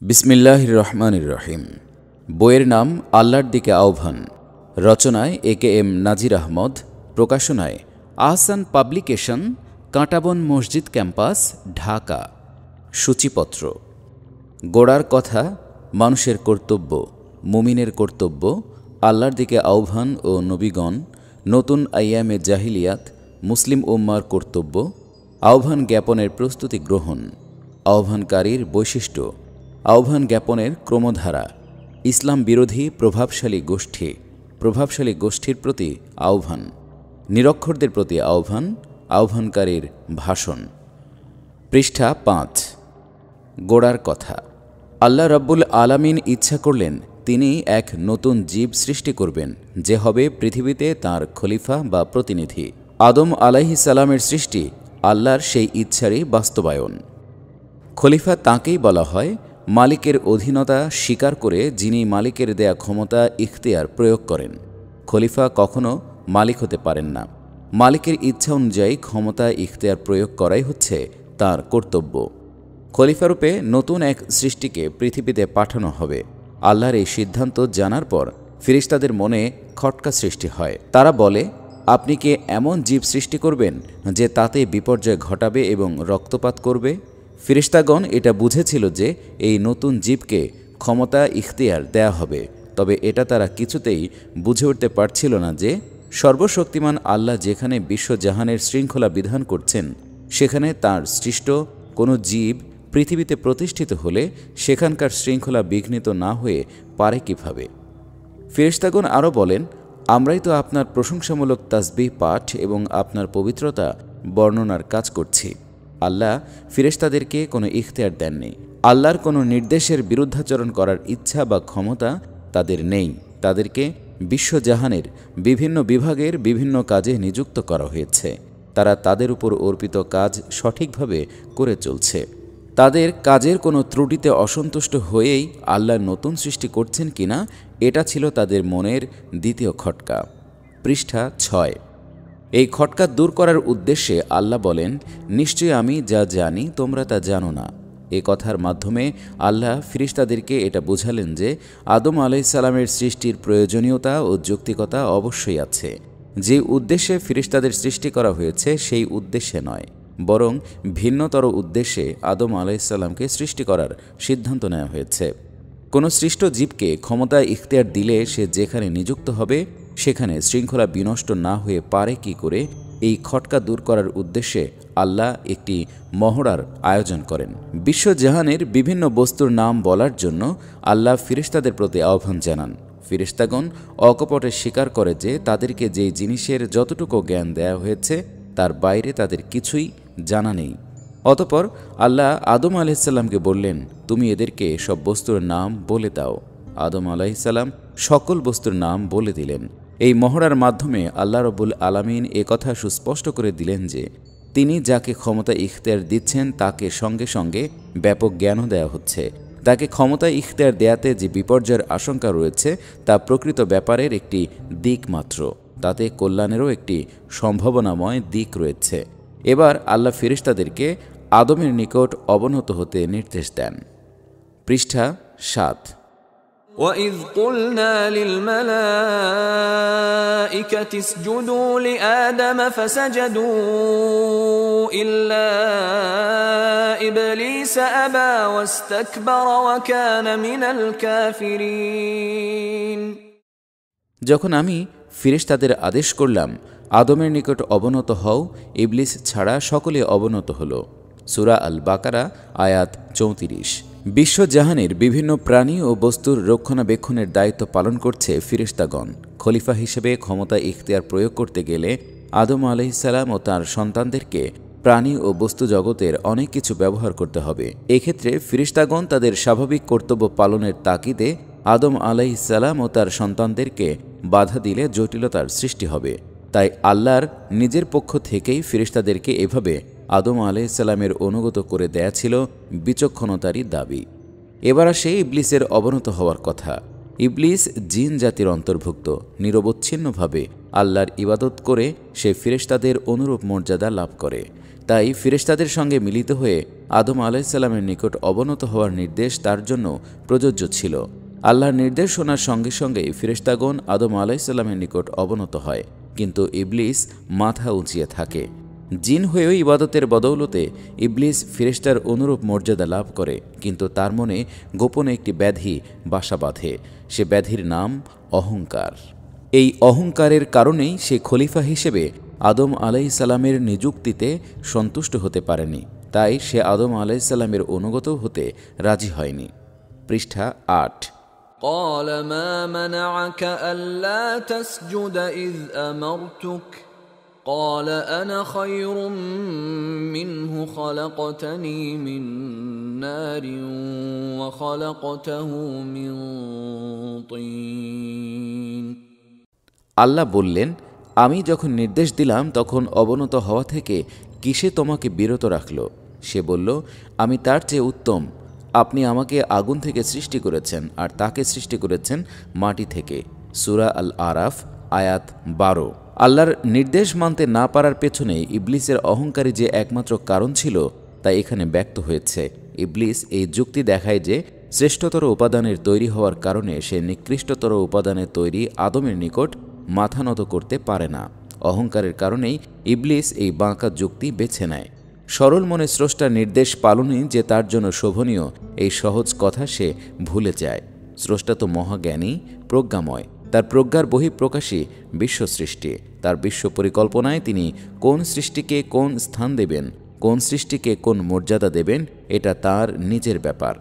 বিসমিল্লাহির রহমানির রহিম। বইয়ের নাম আল্লাহর দিকে আহ্বান। রচনায় AKM নাজির আহমদ। প্রকাশনায় আহসান পাবলিকেশন, কাঁটাবন মসজিদ ক্যাম্পাস, ঢাকা। সূচিপত্র। গোড়ার কথা, মানুষের কর্তব্য, মুমিনের কর্তব্য, আল্লাহর দিকে আহ্বান ও নবীগণ, নতুন আইয়ামে জাহিলিয়াত, মুসলিম উম্মার কর্তব্য, আহ্বান জ্ঞাপনের প্রস্তুতি গ্রহণ, আহ্বানকারীর বৈশিষ্ট্য, আহ্বান জ্ঞাপনের ক্রমধারা, ইসলাম বিরোধী প্রভাবশালী গোষ্ঠীর প্রতি আহ্বান, নিরক্ষরদের প্রতি আহ্বান, আহ্বানকারীর ভাষণ। পৃষ্ঠা ৫। গোড়ার কথা। আল্লাহ রাব্বুল আলামিন ইচ্ছা করলেন তিনি এক নতুন জীব সৃষ্টি করবেন, যে হবে পৃথিবীতে তাঁর খলিফা বা প্রতিনিধি। আদম আলাইহিস সালামের সৃষ্টি আল্লাহর সেই ইচ্ছারই বাস্তবায়ন। খলিফা তাঁকেই বলা হয় মালিকের অধীনতা স্বীকার করে যিনি মালিকের দেয়া ক্ষমতা ইখতিয়ার প্রয়োগ করেন। খলিফা কখনো মালিক হতে পারেন না। মালিকের ইচ্ছা অনুযায়ী ক্ষমতা ইখতিয়ার প্রয়োগ করাই হচ্ছে তাঁর কর্তব্য। খলিফারূপে নতুন এক সৃষ্টিকে পৃথিবীতে পাঠানো হবে। আল্লাহর এই সিদ্ধান্ত জানার পর ফিরিস্তাদের মনে খটকা সৃষ্টি হয়। তারা বলে, আপনি কি এমন জীব সৃষ্টি করবেন যে তাতে বিপর্যয় ঘটাবে এবং রক্তপাত করবে? ফিরিস্তাগণ এটা বুঝেছিল যে এই নতুন জীবকে ক্ষমতা ইখতিয়ার দেয়া হবে, তবে এটা তারা কিছুতেই বুঝে উঠতে পারছিল না যে সর্বশক্তিমান আল্লাহ যেখানে বিশ্বজাহানের শৃঙ্খলা বিধান করছেন, সেখানে তার সৃষ্ট কোনো জীব পৃথিবীতে প্রতিষ্ঠিত হলে সেখানকার শৃঙ্খলা বিঘ্নিত না হয়ে পারে কিভাবে? ফিরিস্তাগণ আরও বলেন, আমরাই তো আপনার প্রশংসামূলক তাসবিহ পাঠ এবং আপনার পবিত্রতা বর্ণনার কাজ করছি। আল্লাহ ফিরেশতাদেরকে কোনো ইখতিয়ার দেননি। আল্লাহর কোনো নির্দেশের বিরুদ্ধাচরণ করার ইচ্ছা বা ক্ষমতা তাদের নেই। তাদেরকে বিশ্বজাহানের বিভিন্ন বিভাগের বিভিন্ন কাজে নিযুক্ত করা হয়েছে। তারা তাদের উপর অর্পিত কাজ সঠিকভাবে করে চলছে। তাদের কাজের কোনো ত্রুটিতে অসন্তুষ্ট হয়েই আল্লাহ নতুন সৃষ্টি করছেন কিনা, এটা ছিল তাদের মনের দ্বিতীয় খটকা। পৃষ্ঠা ৬। এই খটকা দূর করার উদ্দেশ্যে আল্লাহ বলেন, নিশ্চয়ই আমি যা জানি তোমরা তা জানো না। এ কথার মাধ্যমে আল্লাহ ফিরিস্তাদেরকে এটা বোঝালেন যে আদম আলাইহিস সালামের সৃষ্টির প্রয়োজনীয়তা ও যৌক্তিকতা অবশ্যই আছে। যে উদ্দেশ্যে ফিরিস্তাদের সৃষ্টি করা হয়েছে সেই উদ্দেশ্যে নয়, বরং ভিন্নতর উদ্দেশ্যে আদম আলাইহিস সালামকে সৃষ্টি করার সিদ্ধান্ত নেওয়া হয়েছে। কোনো সৃষ্ট জীবকে ক্ষমতা ইখতিয়ার দিলে সে যেখানে নিযুক্ত হবে সেখানে শৃঙ্খলা বিনষ্ট না হয়ে পারে কি করে, এই খটকা দূর করার উদ্দেশ্যে আল্লাহ একটি মহড়ার আয়োজন করেন। বিশ্বজাহানের বিভিন্ন বস্তুর নাম বলার জন্য আল্লাহ ফিরিস্তাদের প্রতি আহ্বান জানান। ফিরিস্তাগণ অকপটে স্বীকার করে যে তাদেরকে যেই জিনিসের যতটুকু জ্ঞান দেয়া হয়েছে তার বাইরে তাদের কিছুই জানা নেই। অতঃপর আল্লাহ আদম আলাইহিস সালামকে বললেন, তুমি এদেরকে সব বস্তুর নাম বলে দাও। আদম আলাইহিস সালাম সকল বস্তুর নাম বলে দিলেন। এই মহড়ার মাধ্যমে আল্লাহ রাব্বুল আলামিন একথা সুস্পষ্ট করে দিলেন যে তিনি যাকে ক্ষমতা ইখতিয়ার দিচ্ছেন তাকে সঙ্গে সঙ্গে ব্যাপক জ্ঞানও দেওয়া হচ্ছে। তাকে ক্ষমতা ইখতিয়ার দেয়াতে যে বিপর্যয়ের আশঙ্কা রয়েছে তা প্রকৃত ব্যাপারের একটি দিক মাত্র, তাতে কল্যাণেরও একটি সম্ভাবনাময় দিক রয়েছে। এবার আল্লাহ ফিরিস্তাদেরকে আদমের নিকট অবনত হতে নির্দেশ দেন। পৃষ্ঠা ৭। وَإِذْ قُلْنَا لِلْمَلَائِكَةِ اسْجُدُوا لِآدَمَ فَسَجَدُوا إِلَّا إِبْلِيسَ أَبَى وَاسْتَكْبَرَ وَكَانَ مِنَ الْكَافِرِينَ। যখন আমি ফিরিস্তাদের আদেশ করলাম আদমের নিকট অবনত হও, ইবলিস ছাড়া সকলে অবনত হল। সূরা আল বাকারা আয়াত ৩৪। বিশ্বজাহানের বিভিন্ন প্রাণী ও বস্তুর রক্ষণাবেক্ষণের দায়িত্ব পালন করছে ফিরিস্তাগণ। খলিফা হিসেবে ক্ষমতা ইখতিয়ার প্রয়োগ করতে গেলে আদম আলাইহিস সালাম ও তার সন্তানদেরকে প্রাণী ও বস্তু জগতের অনেক কিছু ব্যবহার করতে হবে। এক্ষেত্রে ফিরিস্তাগণ তাদের স্বাভাবিক কর্তব্য পালনের তাগিদে আদম আলাইহিস সালাম ও তার সন্তানদেরকে বাধা দিলে জটিলতার সৃষ্টি হবে। তাই আল্লাহর নিজের পক্ষ থেকেই ফিরিস্তাদেরকে এভাবে আদম আলাইহিস সালামের অনুগত করে দেয়া ছিল বিচক্ষণতারই দাবি। এবার আসে ইবলিসের অবনত হওয়ার কথা। ইবলিস জিন জাতির অন্তর্ভুক্ত। নিরবচ্ছিন্নভাবে আল্লাহর ইবাদত করে সে ফেরেশতাদের অনুরূপ মর্যাদা লাভ করে। তাই ফিরেশতাদের সঙ্গে মিলিত হয়ে আদম আলাইসাল্লামের নিকট অবনত হওয়ার নির্দেশ তার জন্য প্রযোজ্য ছিল। আল্লাহর নির্দেশ শোনার সঙ্গে সঙ্গেই ফিরেশতাগণ আদম আলাইসাল্লামের নিকট অবনত হয়, কিন্তু ইবলিস মাথা উঁচিয়ে থাকে। জিন হয়েও ইবাদতের বদৌলতে ইবলিস ফিরেশতার অনুরূপ মর্যাদা লাভ করে, কিন্তু তার মনে গোপনে একটি ব্যাধি বাসা বাঁধে। সে ব্যাধির নাম অহংকার। এই অহংকারের কারণেই সে খলিফা হিসেবে আদম আলাইসাল্লামের নিযুক্তিতে সন্তুষ্ট হতে পারেনি, তাই সে আদম আলাইসাল্লামের অনুগত হতে রাজি হয়নি। পৃষ্ঠা 8। قال ما منعك ألا تسجد إذ أمرتك قال أنا خير منه خلقتني من نار وخلقته من طين। আল্লাহ বললেন, আমি যখন নির্দেশ দিলাম তখন অবনত হওয়া থেকে কিসে তোমাকে বিরত রাখল? সে বলল, আমি তার চেয়ে উত্তম। আপনি আমাকে আগুন থেকে সৃষ্টি করেছেন আর তাকে সৃষ্টি করেছেন মাটি থেকে। সূরা আল আরাফ আয়াত 12। আল্লাহর নির্দেশ মানতে না পারার পেছনে ইবলিসের অহংকারী যে একমাত্র কারণ ছিল তা এখানে ব্যক্ত হয়েছে। ইবলিস এই যুক্তি দেখায় যে শ্রেষ্ঠতর উপাদানের তৈরি হওয়ার কারণে সে নিকৃষ্টতর উপাদানের তৈরি আদমের নিকট মাথা নত করতে পারে না। অহংকারের কারণেই ইবলিস এই বাঁকা যুক্তি বেছে নেয়। সরল মনে স্রষ্টার নির্দেশ পালনই যে তার জন্য শোভনীয়, এই সহজ কথা সে ভুলে যায়। স্রষ্টা তো মহাজ্ঞানী, প্রজ্ঞাময়। তার প্রজ্ঞার বহিঃপ্রকাশই বিশ্ব সৃষ্টি। তার বিশ্ব পরিকল্পনায় তিনি কোন সৃষ্টিকে কোন স্থান দেবেন, কোন সৃষ্টিকে কোন মর্যাদা দেবেন, এটা তার নিজের ব্যাপার।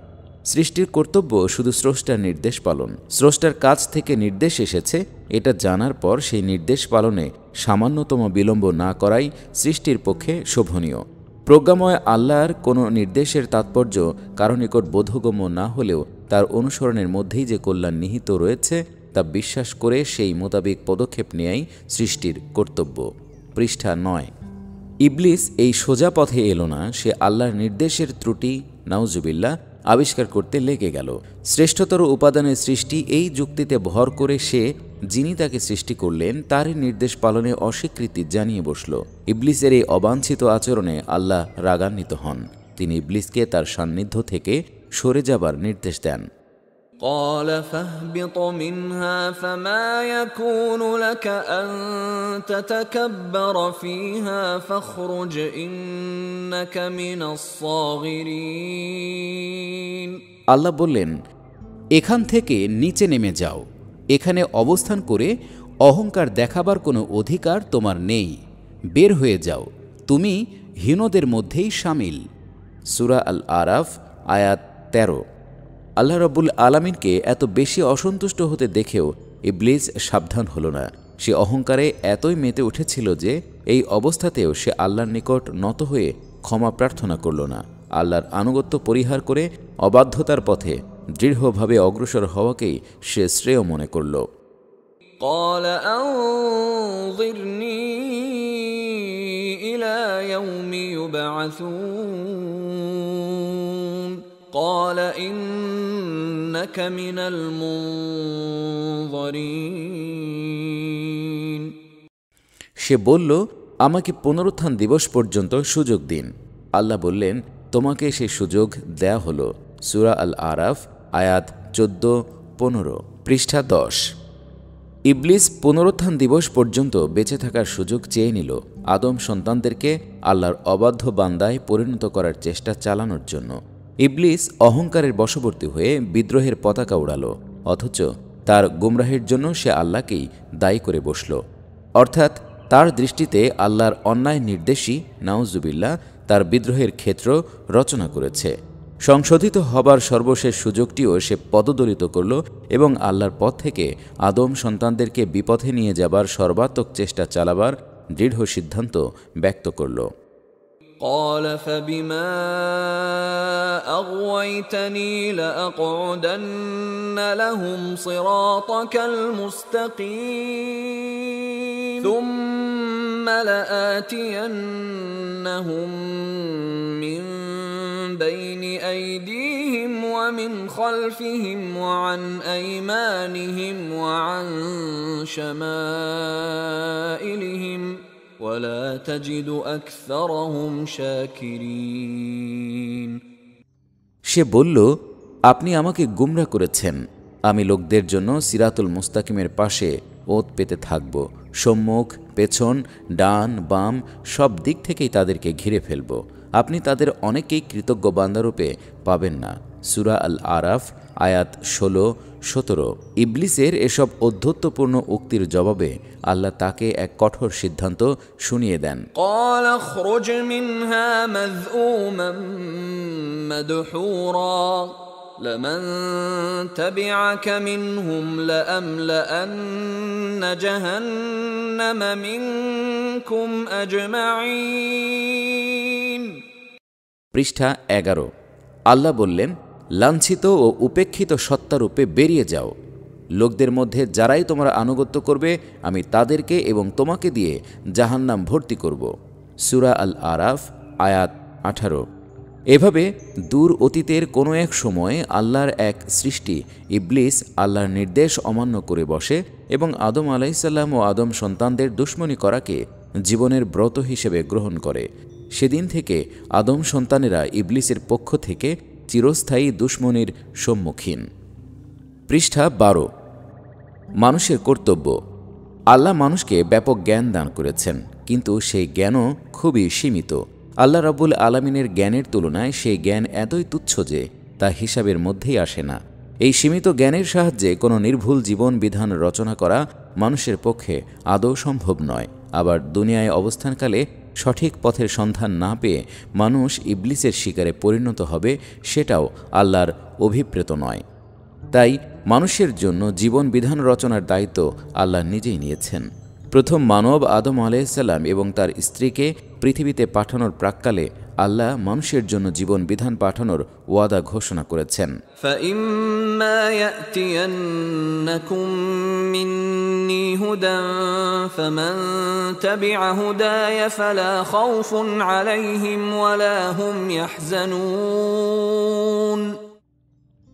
সৃষ্টির কর্তব্য শুধু স্রষ্টার নির্দেশ পালন। স্রষ্টার কাছ থেকে নির্দেশ এসেছে, এটা জানার পর সেই নির্দেশ পালনে সামান্যতম বিলম্ব না করাই সৃষ্টির পক্ষে শোভনীয়। প্রজ্ঞাময় আল্লাহর কোনো নির্দেশের তাৎপর্য কারো নিকট বোধগম্য না হলেও তার অনুসরণের মধ্যেই যে কল্যাণ নিহিত রয়েছে তা বিশ্বাস করে সেই মোতাবেক পদক্ষেপ নেয়াই সৃষ্টির কর্তব্য। পৃষ্ঠা 9। ইবলিস এই সোজা পথে এলো না, সে আল্লাহর নির্দেশের ত্রুটি নাউজুবিল্লাহ আবিষ্কার করতে লেগে গেল। শ্রেষ্ঠতর উপাদানের সৃষ্টি এই যুক্তিতে ভর করে সে যিনি তাকে সৃষ্টি করলেন তারই নির্দেশ পালনে অস্বীকৃতি জানিয়ে বসল। ইবলিসের এই অবাঞ্ছিত আচরণে আল্লাহ রাগান্বিত হন। তিনি ইবলিসকে তার সান্নিধ্য থেকে সরে যাবার নির্দেশ দেন। قال فاهبط منها فما يكون لك أن تتكبر فيها فاخرج إنك من الصاغرين। আল্লাহ বললেন, এখান থেকে নিচে নেমে যাও। এখানে অবস্থান করে অহংকার দেখাবার কোনো অধিকার তোমার নেই। বের হয়ে যাও, তুমি হীনদের মধ্যেই শামিল। সূরা আল আরাফ আয়াত 13। আল্লাহ রাব্বুল আলামিনকে এত বেশি অসন্তুষ্ট হতে দেখেও ইবলিস সাবধান হল না। সে অহংকারে এতই মেতে উঠেছিল যে এই অবস্থাতেও সে আল্লাহর নিকট নত হয়ে ক্ষমা প্রার্থনা করল না। আল্লাহর আনুগত্য পরিহার করে অবাধ্যতার পথে দৃঢ়ভাবে অগ্রসর হওয়াকেই সে শ্রেয় মনে করল। قال أنظرني إلى يوم يبعثون قال إنك من المنظرين। সে বলল, আমাকে পুনরুত্থান দিবস পর্যন্ত সুযোগ দিন। আল্লাহ বললেন, তোমাকে সেই সুযোগ দেয়া হলো। সূরা আল আরাফ আয়াত 14-15। পৃষ্ঠা 10। ইবলিস পুনরুত্থান দিবস পর্যন্ত বেঁচে থাকার সুযোগ চেয়ে নিল আদম সন্তানদেরকে আল্লাহর অবাধ্য বান্দায় পরিণত করার চেষ্টা চালানোর জন্য। ইবলিস অহংকারের বশবর্তী হয়ে বিদ্রোহের পতাকা উড়াল, অথচ তার গুমরাহের জন্য সে আল্লাহকেই দায়ী করে বসল। অর্থাৎ তার দৃষ্টিতে আল্লাহর অন্যায় নির্দেশই নাউজুবিল্লাহ তার বিদ্রোহের ক্ষেত্র রচনা করেছে। সংশোধিত হবার সর্বশেষ সুযোগটিও সে পদদলিত করল এবং আল্লাহর পথ থেকে আদম সন্তানদেরকে বিপথে নিয়ে যাবার সর্বাত্মক চেষ্টা চালাবার দৃঢ় সিদ্ধান্ত ব্যক্ত করল। قال فبما أغويتني لأقعدن لهم صراطك المستقيم ثم لآتينهم من بين أيديهم ومن خلفهم وعن أيمانهم وعن شمائلهم ولا تجد أكثرهم شاكرين সে বলল, আপনি আমাকে গুমরা করেছেন। আমি লোকদের জন্য সিরাতুল মুস্তাকিমের পাশে ওত পেতে থাকব, সম্মুখ পেছন ডান বাম সব দিক থেকেই তাদেরকে ঘিরে ফেলব। আপনি তাদের অনেকেই কৃতজ্ঞ বান্দারূপে পাবেন না। সূরা আল আরাফ আয়াত 16-17। ইবলিসের এসব অধ্যত্বপূর্ণ উক্তির জবাবে আল্লাহ তাকে এক কঠোর সিদ্ধান্ত শুনিয়ে দেন। قال اخرج منها مذءوما مدحورا لمن تبعك منهم لأملأن جهنم منكم أجمعين। পৃষ্ঠা 11। আল্লাহ বললেন, লাঞ্ছিত ও উপেক্ষিত সত্তারূপে বেরিয়ে যাও। লোকদের মধ্যে যারাই তোমরা আনুগত্য করবে আমি তাদেরকে এবং তোমাকে দিয়ে জাহান্নাম ভর্তি করব। সূরা আল আরাফ আয়াত 18। এভাবে দূর অতীতের কোনো এক সময়ে আল্লাহর এক সৃষ্টি ইবলিস আল্লাহর নির্দেশ অমান্য করে বসে এবং আদম আলাইসাল্লাম ও আদম সন্তানদের দুশমনি করাকে জীবনের ব্রত হিসেবে গ্রহণ করে। সেদিন থেকে আদম সন্তানেরা ইবলিসের পক্ষ থেকে চিরস্থায়ী দুশমনির সম্মুখীন। পৃষ্ঠা 12। মানুষের কর্তব্য। আল্লাহ মানুষকে ব্যাপক জ্ঞান দান করেছেন, কিন্তু সেই জ্ঞানও খুবই সীমিত। আল্লাহ রাব্বুল আলামিনের জ্ঞানের তুলনায় সেই জ্ঞান এতই তুচ্ছ যে তা হিসাবের মধ্যেই আসে না। এই সীমিত জ্ঞানের সাহায্যে কোনো নির্ভুল জীবন বিধান রচনা করা মানুষের পক্ষে আদৌ সম্ভব নয়। আবার দুনিয়ায় অবস্থানকালে সঠিক পথের সন্ধান না পেয়ে মানুষ ইবলিসের শিকারে পরিণত হবে, সেটাও আল্লাহর অভিপ্রেত নয়। তাই মানুষের জন্য জীবন বিধান রচনার দায়িত্ব আল্লাহ নিজেই নিয়েছেন। প্রথম মানব আদম আলাইহিসসালাম এবং তার স্ত্রীকে পৃথিবীতে পাঠানোর প্রাক্কালে আল্লাহ মানুষের জন্য জীবন বিধান পাঠানোর ওয়াদা ঘোষণা করেছেন। فَإِمَّا يَأْتِيَنَّكُم مِّنِّي هُدًى فَمَن تَبِعَ هُدَايَ فَلَا خَوْفٌ عَلَيْهِمْ وَلَا هُمْ يَحْزَنُونَ।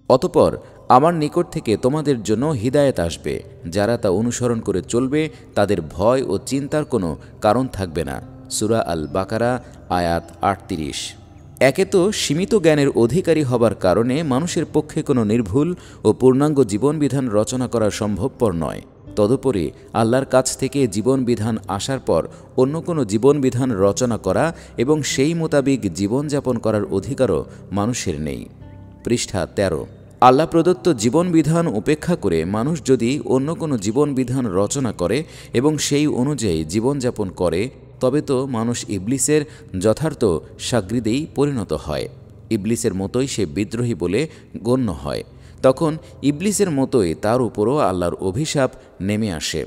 অতঃপর আমার নিকট থেকে তোমাদের জন্য হিদায়াত আসবে, যারা তা অনুসরণ করে চলবে তাদের ভয় ও চিন্তার কোনো কারণ থাকবে না। সূরা আল বাকারা আয়াত 38। একে তো সীমিত জ্ঞানের অধিকারী হবার কারণে মানুষের পক্ষে কোনো নির্ভুল ও পূর্ণাঙ্গ জীবনবিধান রচনা করা সম্ভবপর নয়। তদুপরি আল্লাহর কাছ থেকে জীবনবিধান আসার পর অন্য কোনো জীবনবিধান রচনা করা এবং সেই মোতাবিক জীবনযাপন করার অধিকারও মানুষের নেই। পৃষ্ঠা 13। আল্লাহ প্রদত্ত জীবনবিধান উপেক্ষা করে মানুষ যদি অন্য কোনো জীবনবিধান রচনা করে এবং সেই অনুযায়ী জীবনযাপন করে, তবে তো মানুষ ইবলিসের যথার্থ শাগরিদেই পরিণত হয়। ইবলিসের মতোই সে বিদ্রোহী বলে গণ্য হয়। তখন ইবলিসের মতোই তার উপরও আল্লাহর অভিশাপ নেমে আসে।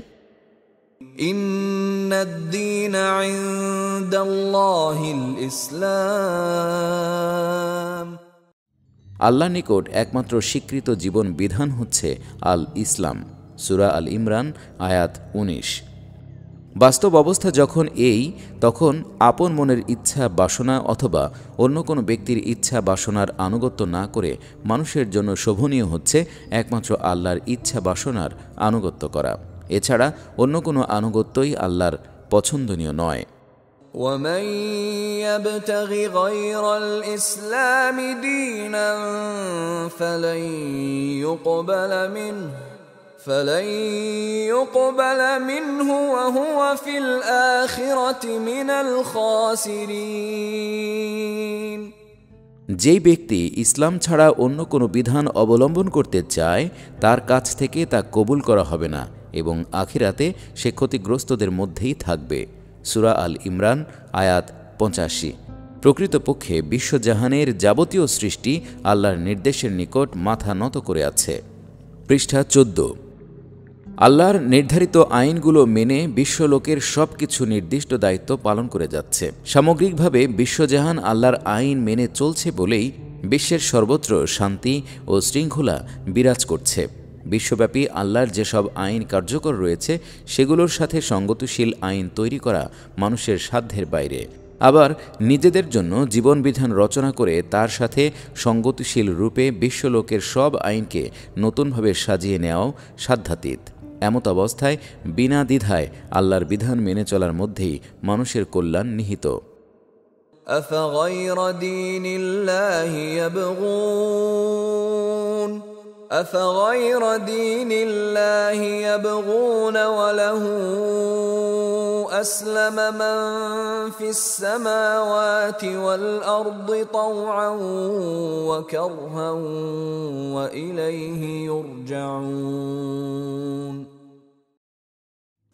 ইন্নাদ-দীনা ইনদাল্লাহিল ইসলাম। আল্লাহর নিকট একমাত্র স্বীকৃত জীবন বিধান হচ্ছে আল ইসলাম। সূরা আল ইমরান আয়াত 19। বাস্তব অবস্থা যখন তখন আপন মনের ইচ্ছা বাসনা অথবা অন্য কোনো ব্যক্তির ইচ্ছা বাসনার আনুগত্য না করে মানুষের জন্য শোভনীয় হচ্ছে একমাত্র আল্লাহর ইচ্ছা বাসনার আনুগত্য করা। এছাড়া অন্য কোনো আনুগত্যই আল্লাহর পছন্দনীয় নয়। وَمَن يَبْتَغِ غَيْرَ الْإِسْلَامِ دِينًا فَلَن يُقْبَلَ مِنْهُ وَهُوَ فِي الْآخِرَةِ مِنَ الْخَاسِرِينَ। যেই ব্যক্তি ইসলাম ছাড়া অন্য কোনো বিধান অবলম্বন করতে চায় তার কাছ থেকে তা কবুল করা হবে না এবং আখিরাতে সে ক্ষতিগ্রস্তদের মধ্যেই থাকবে। সূরা আল ইমরান আয়াত 85। প্রকৃতপক্ষে বিশ্বজাহানের যাবতীয় সৃষ্টি আল্লাহর নির্দেশের নিকট মাথা নত করে আছে। পৃষ্ঠা 14। আল্লাহর নির্ধারিত আইনগুলো মেনে বিশ্বলোকের সব কিছু নির্দিষ্ট দায়িত্ব পালন করে যাচ্ছে। সামগ্রিকভাবে বিশ্বজাহান আল্লাহর আইন মেনে চলছে বলেই বিশ্বের সর্বত্র শান্তি ও শৃঙ্খলা বিরাজ করছে। বিশ্বব্যাপী আল্লাহর যেসব আইন কার্যকর রয়েছে সেগুলোর সাথে সঙ্গতিশীল আইন তৈরি করা মানুষের সাধ্যের বাইরে। আবার নিজেদের জন্য জীবনবিধান রচনা করে তার সাথে সঙ্গতিশীল রূপে বিশ্বলোকের সব আইনকে নতুনভাবে সাজিয়ে নেওয়াও সাধ্যাতীত। এমত অবস্থায় বিনা দ্বিধায় আল্লাহর বিধান মেনে চলার মধ্যেই মানুষের কল্যাণ নিহিত। أفغير دين الله يبغون وله أسلم من في السماوات والأرض طوعا وكرها وإليه يرجعون।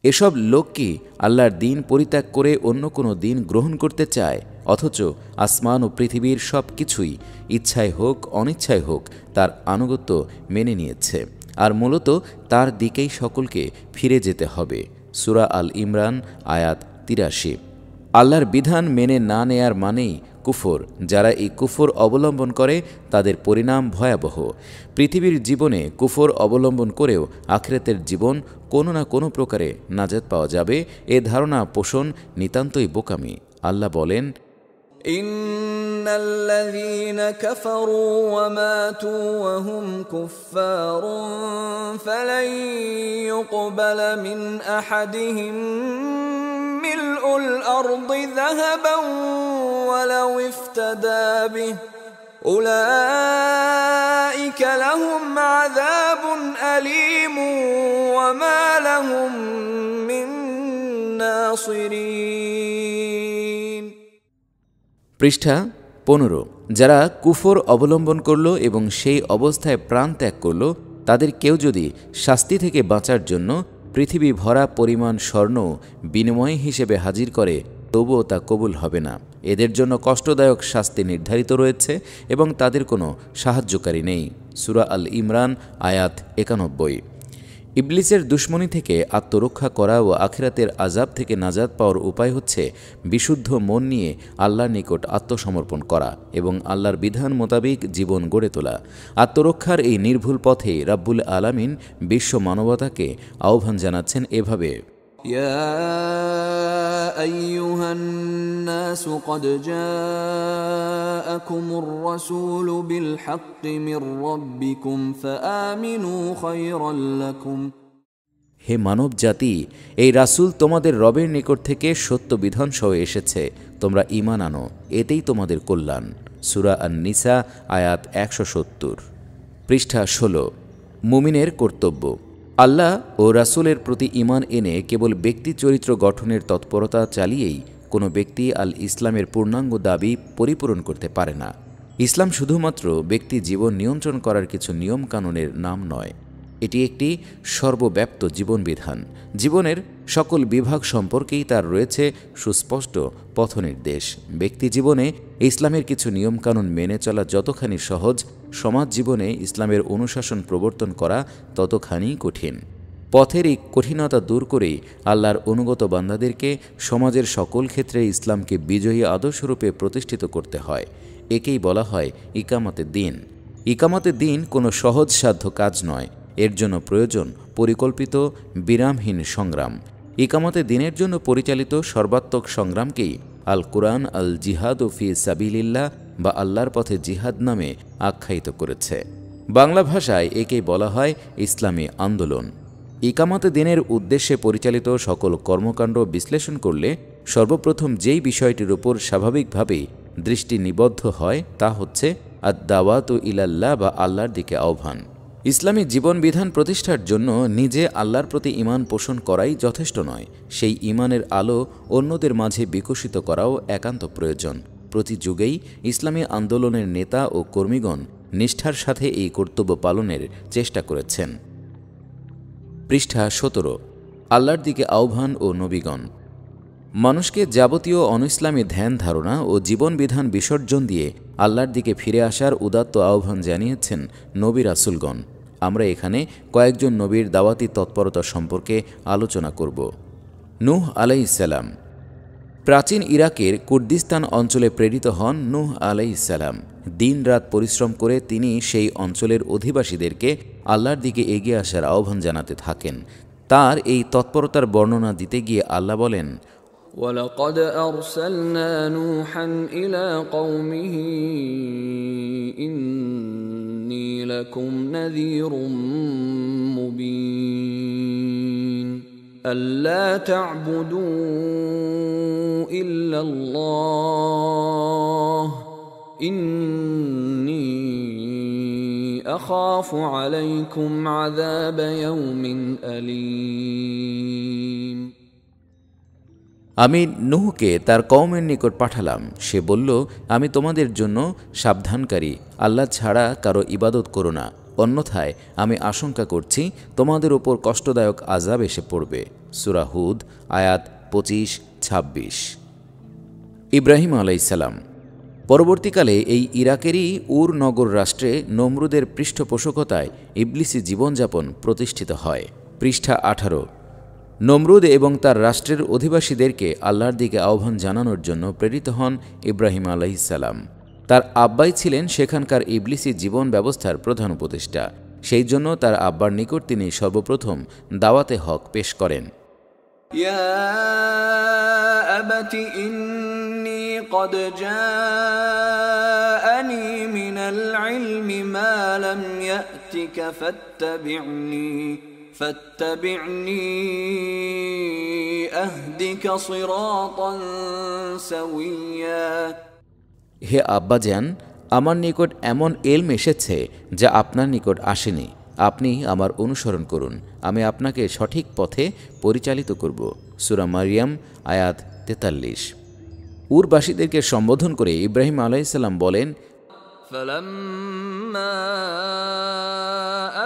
এসব লোক কি আল্লাহর দিন পরিত্যাগ করে অন্য কোনো দিন গ্রহণ করতে চায়, অথচ আসমান ও পৃথিবীর সব কিছুই ইচ্ছায় হোক অনিচ্ছায় হোক তার আনুগত্য মেনে নিয়েছে, আর মূলত তার দিকেই সকলকে ফিরে যেতে হবে। সূরা আল ইমরান আয়াত ৮৩। আল্লাহর বিধান মেনে না নেয়ার মানেই কুফর। যারা এই কুফর অবলম্বন করে তাদের পরিণাম ভয়াবহ। পৃথিবীর জীবনে কুফর অবলম্বন করেও আখিরাতের জীবন কোনো না কোনো প্রকারে নাজাত পাওয়া যাবে, এ ধারণা পোষণ নিতান্তই বোকামি। আল্লাহ বলেন, ইন্নাল্লাযীনা কাফারু ওয়া মাতু ওয়া হুম কুফফারুন ফালান ইউকবালা মিন আহাদিহিম মিলউল আরদি যাহাবান ওয়ালাউ ইফতাদা বিহি উলাইকা লাহুম আযাবুন আলীমুন ওয়া মা লাহুম মিন নাসিরিন। পৃষ্ঠা ১৫। যারা কুফর অবলম্বন করল এবং সেই অবস্থায় প্রাণ ত্যাগ করল, তাদের কেউ যদি শাস্তি থেকে বাঁচার জন্য পৃথিবী ভরা পরিমাণ স্বর্ণ বিনিময় হিসেবে হাজির করে, তবুও তা কবুল হবে না। এদের জন্য কষ্টদায়ক শাস্তি নির্ধারিত রয়েছে এবং তাদের কোনো সাহায্যকারী নেই। সূরা আল ইমরান আয়াত ৯১। ইবলিসের দুশমনি থেকে আত্মরক্ষা করা ও আখিরাতের আযাব থেকে নাজাত পাওয়ার উপায় হচ্ছে বিশুদ্ধ মন নিয়ে আল্লাহর নিকট আত্মসমর্পণ করা এবং আল্লাহর বিধান মোতাবেক জীবন গড়ে তোলা। আত্মরক্ষার এই নির্ভুল পথে রাব্বুল আলামিন বিশ্ব মানবতাকে আহ্বান জানাচ্ছেন এভাবে, يا أيها الناس قد جاءكم الرسول بالحق من ربكم فآمنوا خيرا لكم। হে মানব জাতি, এই রাসূল তোমাদের রবের নিকট থেকে সত্য বিধান সহ এসেছে, তোমরা ঈমান আনো, এতেই তোমাদের কল্যাণ। সূরা আন-নিসা আয়াত ১৭০। পৃষ্ঠা ১৬। মুমিনের কর্তব্য। আল্লাহ ও রাসূলের প্রতি ঈমান এনে কেবল ব্যক্তি চরিত্র গঠনের তৎপরতা চালিয়েই কোনো ব্যক্তি আল ইসলামের পূর্ণাঙ্গ দাবি পরিপূরণ করতে পারে না। ইসলাম শুধুমাত্র ব্যক্তি জীবন নিয়ন্ত্রণ করার কিছু নিয়ম কানুনের নাম নয়, এটি একটি সর্বব্যাপ্ত জীবনবিধান। জীবনের সকল বিভাগ সম্পর্কেই তার রয়েছে সুস্পষ্ট পথনির্দেশ। ব্যক্তি জীবনে ইসলামের কিছু নিয়মকানুন মেনে চলা যতখানি সহজ, সমাজ জীবনে ইসলামের অনুশাসন প্রবর্তন করা ততখানি কঠিন। পথের এই কঠিনতা দূর করেই আল্লাহর অনুগত বান্দাদেরকে সমাজের সকল ক্ষেত্রে ইসলামকে বিজয়ী আদর্শরূপে প্রতিষ্ঠিত করতে হয়। একেই বলা হয় ইকামতে দিন। ইকামতে দিন কোনো সহজসাধ্য কাজ নয়, এর জন্য প্রয়োজন পরিকল্পিত বিরামহীন সংগ্রাম। ইকামতে দিনের জন্য পরিচালিত সর্বাত্মক সংগ্রামকেই আল কুরআন আল জিহাদ ফি সাবিলিল্লাহ বা আল্লাহর পথে জিহাদ নামে আখ্যায়িত করেছে। বাংলা ভাষায় একেই বলা হয় ইসলামী আন্দোলন। ইকামতে দিনের উদ্দেশ্যে পরিচালিত সকল কর্মকাণ্ড বিশ্লেষণ করলে সর্বপ্রথম যেই বিষয়টির উপর স্বাভাবিকভাবেই দৃষ্টি নিবদ্ধ হয় তা হচ্ছে আদ-দাওয়াতু ইলাল্লাহ বা আল্লাহর দিকে আহ্বান। ইসলামী জীবনবিধান প্রতিষ্ঠার জন্য নিজে আল্লাহর প্রতি ঈমান পোষণ করাই যথেষ্ট নয়, সেই ঈমানের আলো অন্যদের মাঝে বিকশিত করাও একান্ত প্রয়োজন। প্রতি যুগেই ইসলামী আন্দোলনের নেতা ও কর্মীগণ নিষ্ঠার সাথে এই কর্তব্য পালনের চেষ্টা করেছেন। পৃষ্ঠা ১৭। আল্লাহর দিকে আহ্বান ও নবীগণ। মানুষকে যাবতীয় অনইসলামী ধ্যান ধারণা ও জীবনবিধান বিসর্জন দিয়ে আল্লাহর দিকে ফিরে আসার উদাত্ত আহ্বান জানিয়েছেন নবী রাসূলগণ। আমরা এখানে কয়েকজন নবীর দাওয়াতি তৎপরতা সম্পর্কে আলোচনা করব। নূহ আলাইহিসসালাম। প্রাচীন ইরাকের কুর্দিস্তান অঞ্চলে প্রেরিত হন নূহ আলাইহিসসালাম। দিন রাত পরিশ্রম করে তিনি সেই অঞ্চলের অধিবাসীদেরকে আল্লাহর দিকে এগিয়ে আসার আহ্বান জানাতে থাকেন। তার এই তৎপরতার বর্ণনা দিতে গিয়ে আল্লাহ বলেন, ولقد أرسلنا نوحا إلى قومه إني لكم نذير مبين ألا تعبدوا إلا الله إني أخاف عليكم عذاب يوم أليم আমি নূহকে তার কওমের নিকট পাঠালাম। সে বলল, আমি তোমাদের জন্য সাবধানকারী, আল্লাহ ছাড়া কারো ইবাদত করো না, অন্যথায় আমি আশঙ্কা করছি তোমাদের উপর কষ্টদায়ক আযাব এসে পড়বে। সূরা হুদ আয়াত 25-26। ইব্রাহিম আলাইহিসসালাম। পরবর্তীকালে এই ইরাকেরই উর নগর রাষ্ট্রে নমরুদের পৃষ্ঠপোষকতায় ইবলিসি জীবনযাপন প্রতিষ্ঠিত হয়। পৃষ্ঠা 18। নমরুদ এবং তার রাষ্ট্রের অধিবাসীদেরকে আল্লাহর দিকে আহ্বান জানানোর জন্য প্রেরিত হন ইব্রাহিম আলাইহিসসালাম। তার আব্বাই ছিলেন সেখানকার ইবলিসি জীবন ব্যবস্থার প্রধান উপদেষ্টা। সেই জন্য তার আব্বার নিকট তিনি সর্বপ্রথম দাওয়াতে হক পেশ করেন। ইয়া আবাতি ইন্নী قد جاءني من العلم ما لم يأتك فاتبعني أهدك صراطا سويا হে আব্বাজান, আমার নিকট এমন ইলম এসেছে যা আপনার নিকট আসেনি। আপনি আমার অনুসরণ করুন, আমি আপনাকে সঠিক পথে পরিচালিত করব। সূরা মারিয়াম আয়াত 43। উরবাসীদেরকে সম্বোধন করে ইব্রাহিম আলাইহিসসালাম বলেন, فلما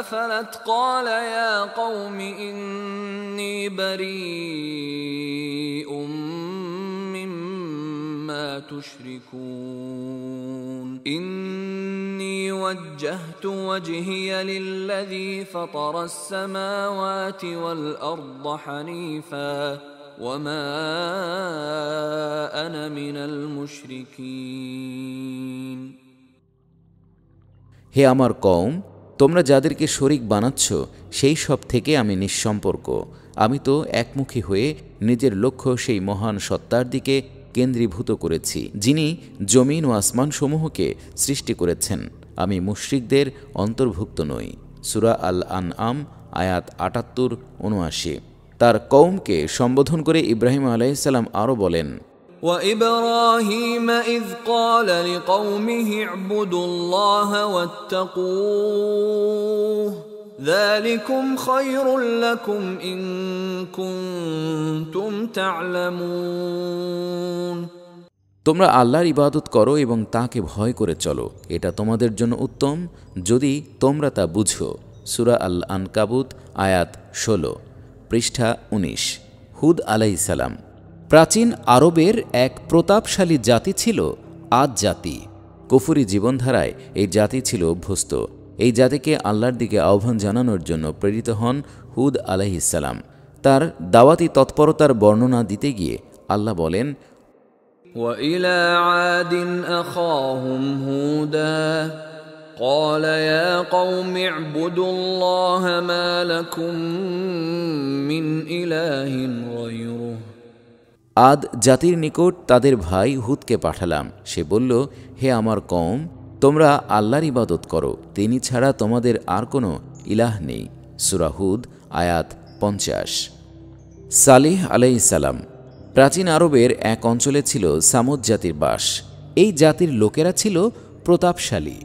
أفلت قال يا قوم إني بريء مما تشركون إني وجهت وجهي للذي فطر السماوات والأرض حنيفا وما أنا من المشركين হে আমার কওম, তোমরা যাদেরকে শরীক বানাচ্ছ সেই সব থেকে আমি নিঃসম্পর্ক। আমি তো একমুখী হয়ে নিজের লক্ষ্য সেই মহান সত্তার দিকে কেন্দ্রীভূত করেছি, যিনি জমিন ও আসমানসমূহকে সৃষ্টি করেছেন। আমি মুশরিকদের অন্তর্ভুক্ত নই। সূরা আল আনআম আয়াত ৭৮-৭৯। তার কওমকে সম্বোধন করে ইব্রাহিম আলাইহিসসালাম আরও বলেন, وإبراهيم إذ قال لقومه اعبدوا الله واتقوه ذلكم خير لكم إن كنتم تعلمون তোমরা আল্লাহর ইবাদত করো এবং তাকে ভয় করে চলো, এটা তোমাদের জন্য উত্তম যদি তোমরা তা বুঝো। সূরা আল আনকাবুত আয়াত ১৬। পৃষ্ঠা ১৯। হুদ আলাইহিসসালাম। প্রাচীন আরবের এক প্রতাপশালী জাতি ছিল আদ জাতি। কুফরি জীবনধারায় এই জাতি ছিল অভ্যস্ত। এই জাতিকে আল্লাহর দিকে আহ্বান জানানোর জন্য প্রেরিত হন হুদ আলাইহিসসালাম। তার দাওয়াতি তৎপরতার বর্ণনা দিতে গিয়ে আল্লাহ বলেন, وإلى عاد أخاهم هودا قال يا قوم اعبدوا الله ما لكم من إله غيره আদ জাতির নিকট তাদের ভাই হুদকে পাঠালাম। সে বলল, হে আমার কওম, তোমরা আল্লাহর ইবাদত করো, তিনি ছাড়া তোমাদের আর কোনো ইলাহ নেই। সূরা হুদ আয়াত ৫০। সালিহ আলাইহিসসালাম। প্রাচীন আরবের এক অঞ্চলে ছিল সামুদ জাতির বাস। এই জাতির লোকেরা ছিল প্রতাপশালী।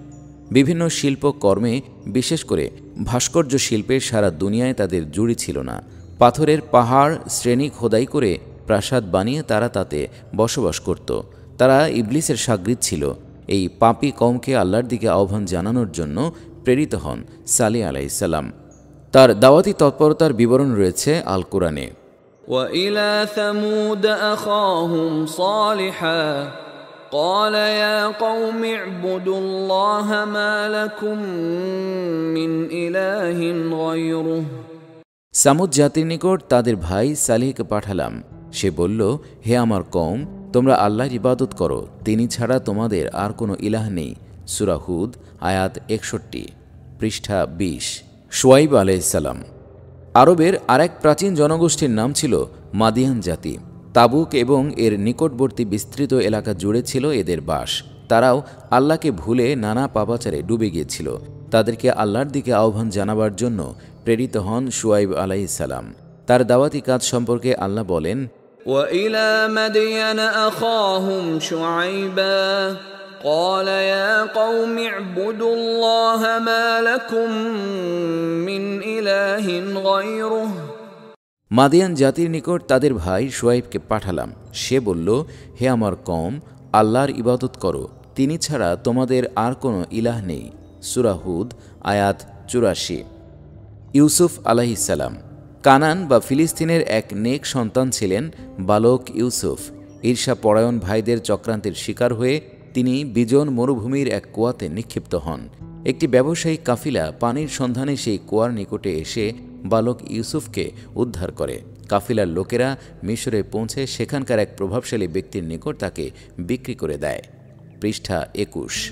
বিভিন্ন শিল্পকর্মে, বিশেষ করে ভাস্কর্য শিল্পে সারা দুনিয়ায় তাদের জুড়ি ছিল না। পাথরের পাহাড় শ্রেণী খোদাই করে প্রাসাদ বানিয়ে তারা তাতে বসবাস করত। তারা ইবলিসের শাগরিদ ছিল। এই পাপী কওমকে আল্লাহর দিকে আহ্বান জানানোর জন্য প্রেরিত হন সালিহ আলাইহিসসালাম। তার দাওয়াতি তৎপরতার বিবরণ রয়েছে আল কোরআনে। وإلى ثمود أخاهم صالحا قال يا قوم اعبدوا الله ما لكم من إله غيره সামুদ জাতির নিকট তাদের ভাই সালিহকে পাঠালাম। সে বলল, হে আমার কওম, তোমরা আল্লাহর ইবাদত করো, তিনি ছাড়া তোমাদের আর কোনো ইলাহ নেই। সূরা হুদ আয়াত ৬১। পৃষ্ঠা ২০। শুআয়ব আলাইহিসসালাম। আরবের আরেক প্রাচীন জনগোষ্ঠীর নাম ছিল মাদিয়ান জাতি। তাবুক এবং এর নিকটবর্তী বিস্তৃত এলাকা জুড়ে ছিল এদের বাস। তারাও আল্লাহকে ভুলে নানা পাপাচারে ডুবে গিয়েছিল। তাদেরকে আল্লাহর দিকে আহ্বান জানাবার জন্য প্রেরিত হন শুআয়ব আলাইহিস সালাম। তার দাওয়াতি কাজ সম্পর্কে আল্লাহ বলেন, وإلى مدين أخاهم شعيبا قال يا قوم اعبدوا الله ما لكم من إله غيره। মাদিয়ান জাতির নিকট তাদের ভাই শুআয়বকে পাঠালাম। সে বলল, হে আমার কওম, আল্লাহর ইবাদত করো, তিনি ছাড়া তোমাদের আর কোনো ইলাহ নেই। সূরা হুদ আয়াত ৮৪। ইউসুফ আলাইহিস সালাম। কানান বা ফিলিস্তিনের এক নেক সন্তান ছিলেন বালক ইউসুফ। ঈর্ষা পরায়ণ ভাইদের চক্রান্তের শিকার হয়ে তিনি বিজন মরুভূমির এক কুয়াতে নিক্ষিপ্ত হন। একটি ব্যবসায়িক কাফিলা পানির সন্ধানে সেই কুয়ার নিকটে এসে বালক ইউসুফকে উদ্ধার করে। কাফিলার লোকেরা মিশরে পৌঁছে সেখানকার এক প্রভাবশালী ব্যক্তির নিকট তাকে বিক্রি করে দেয়। পৃষ্ঠা ২১।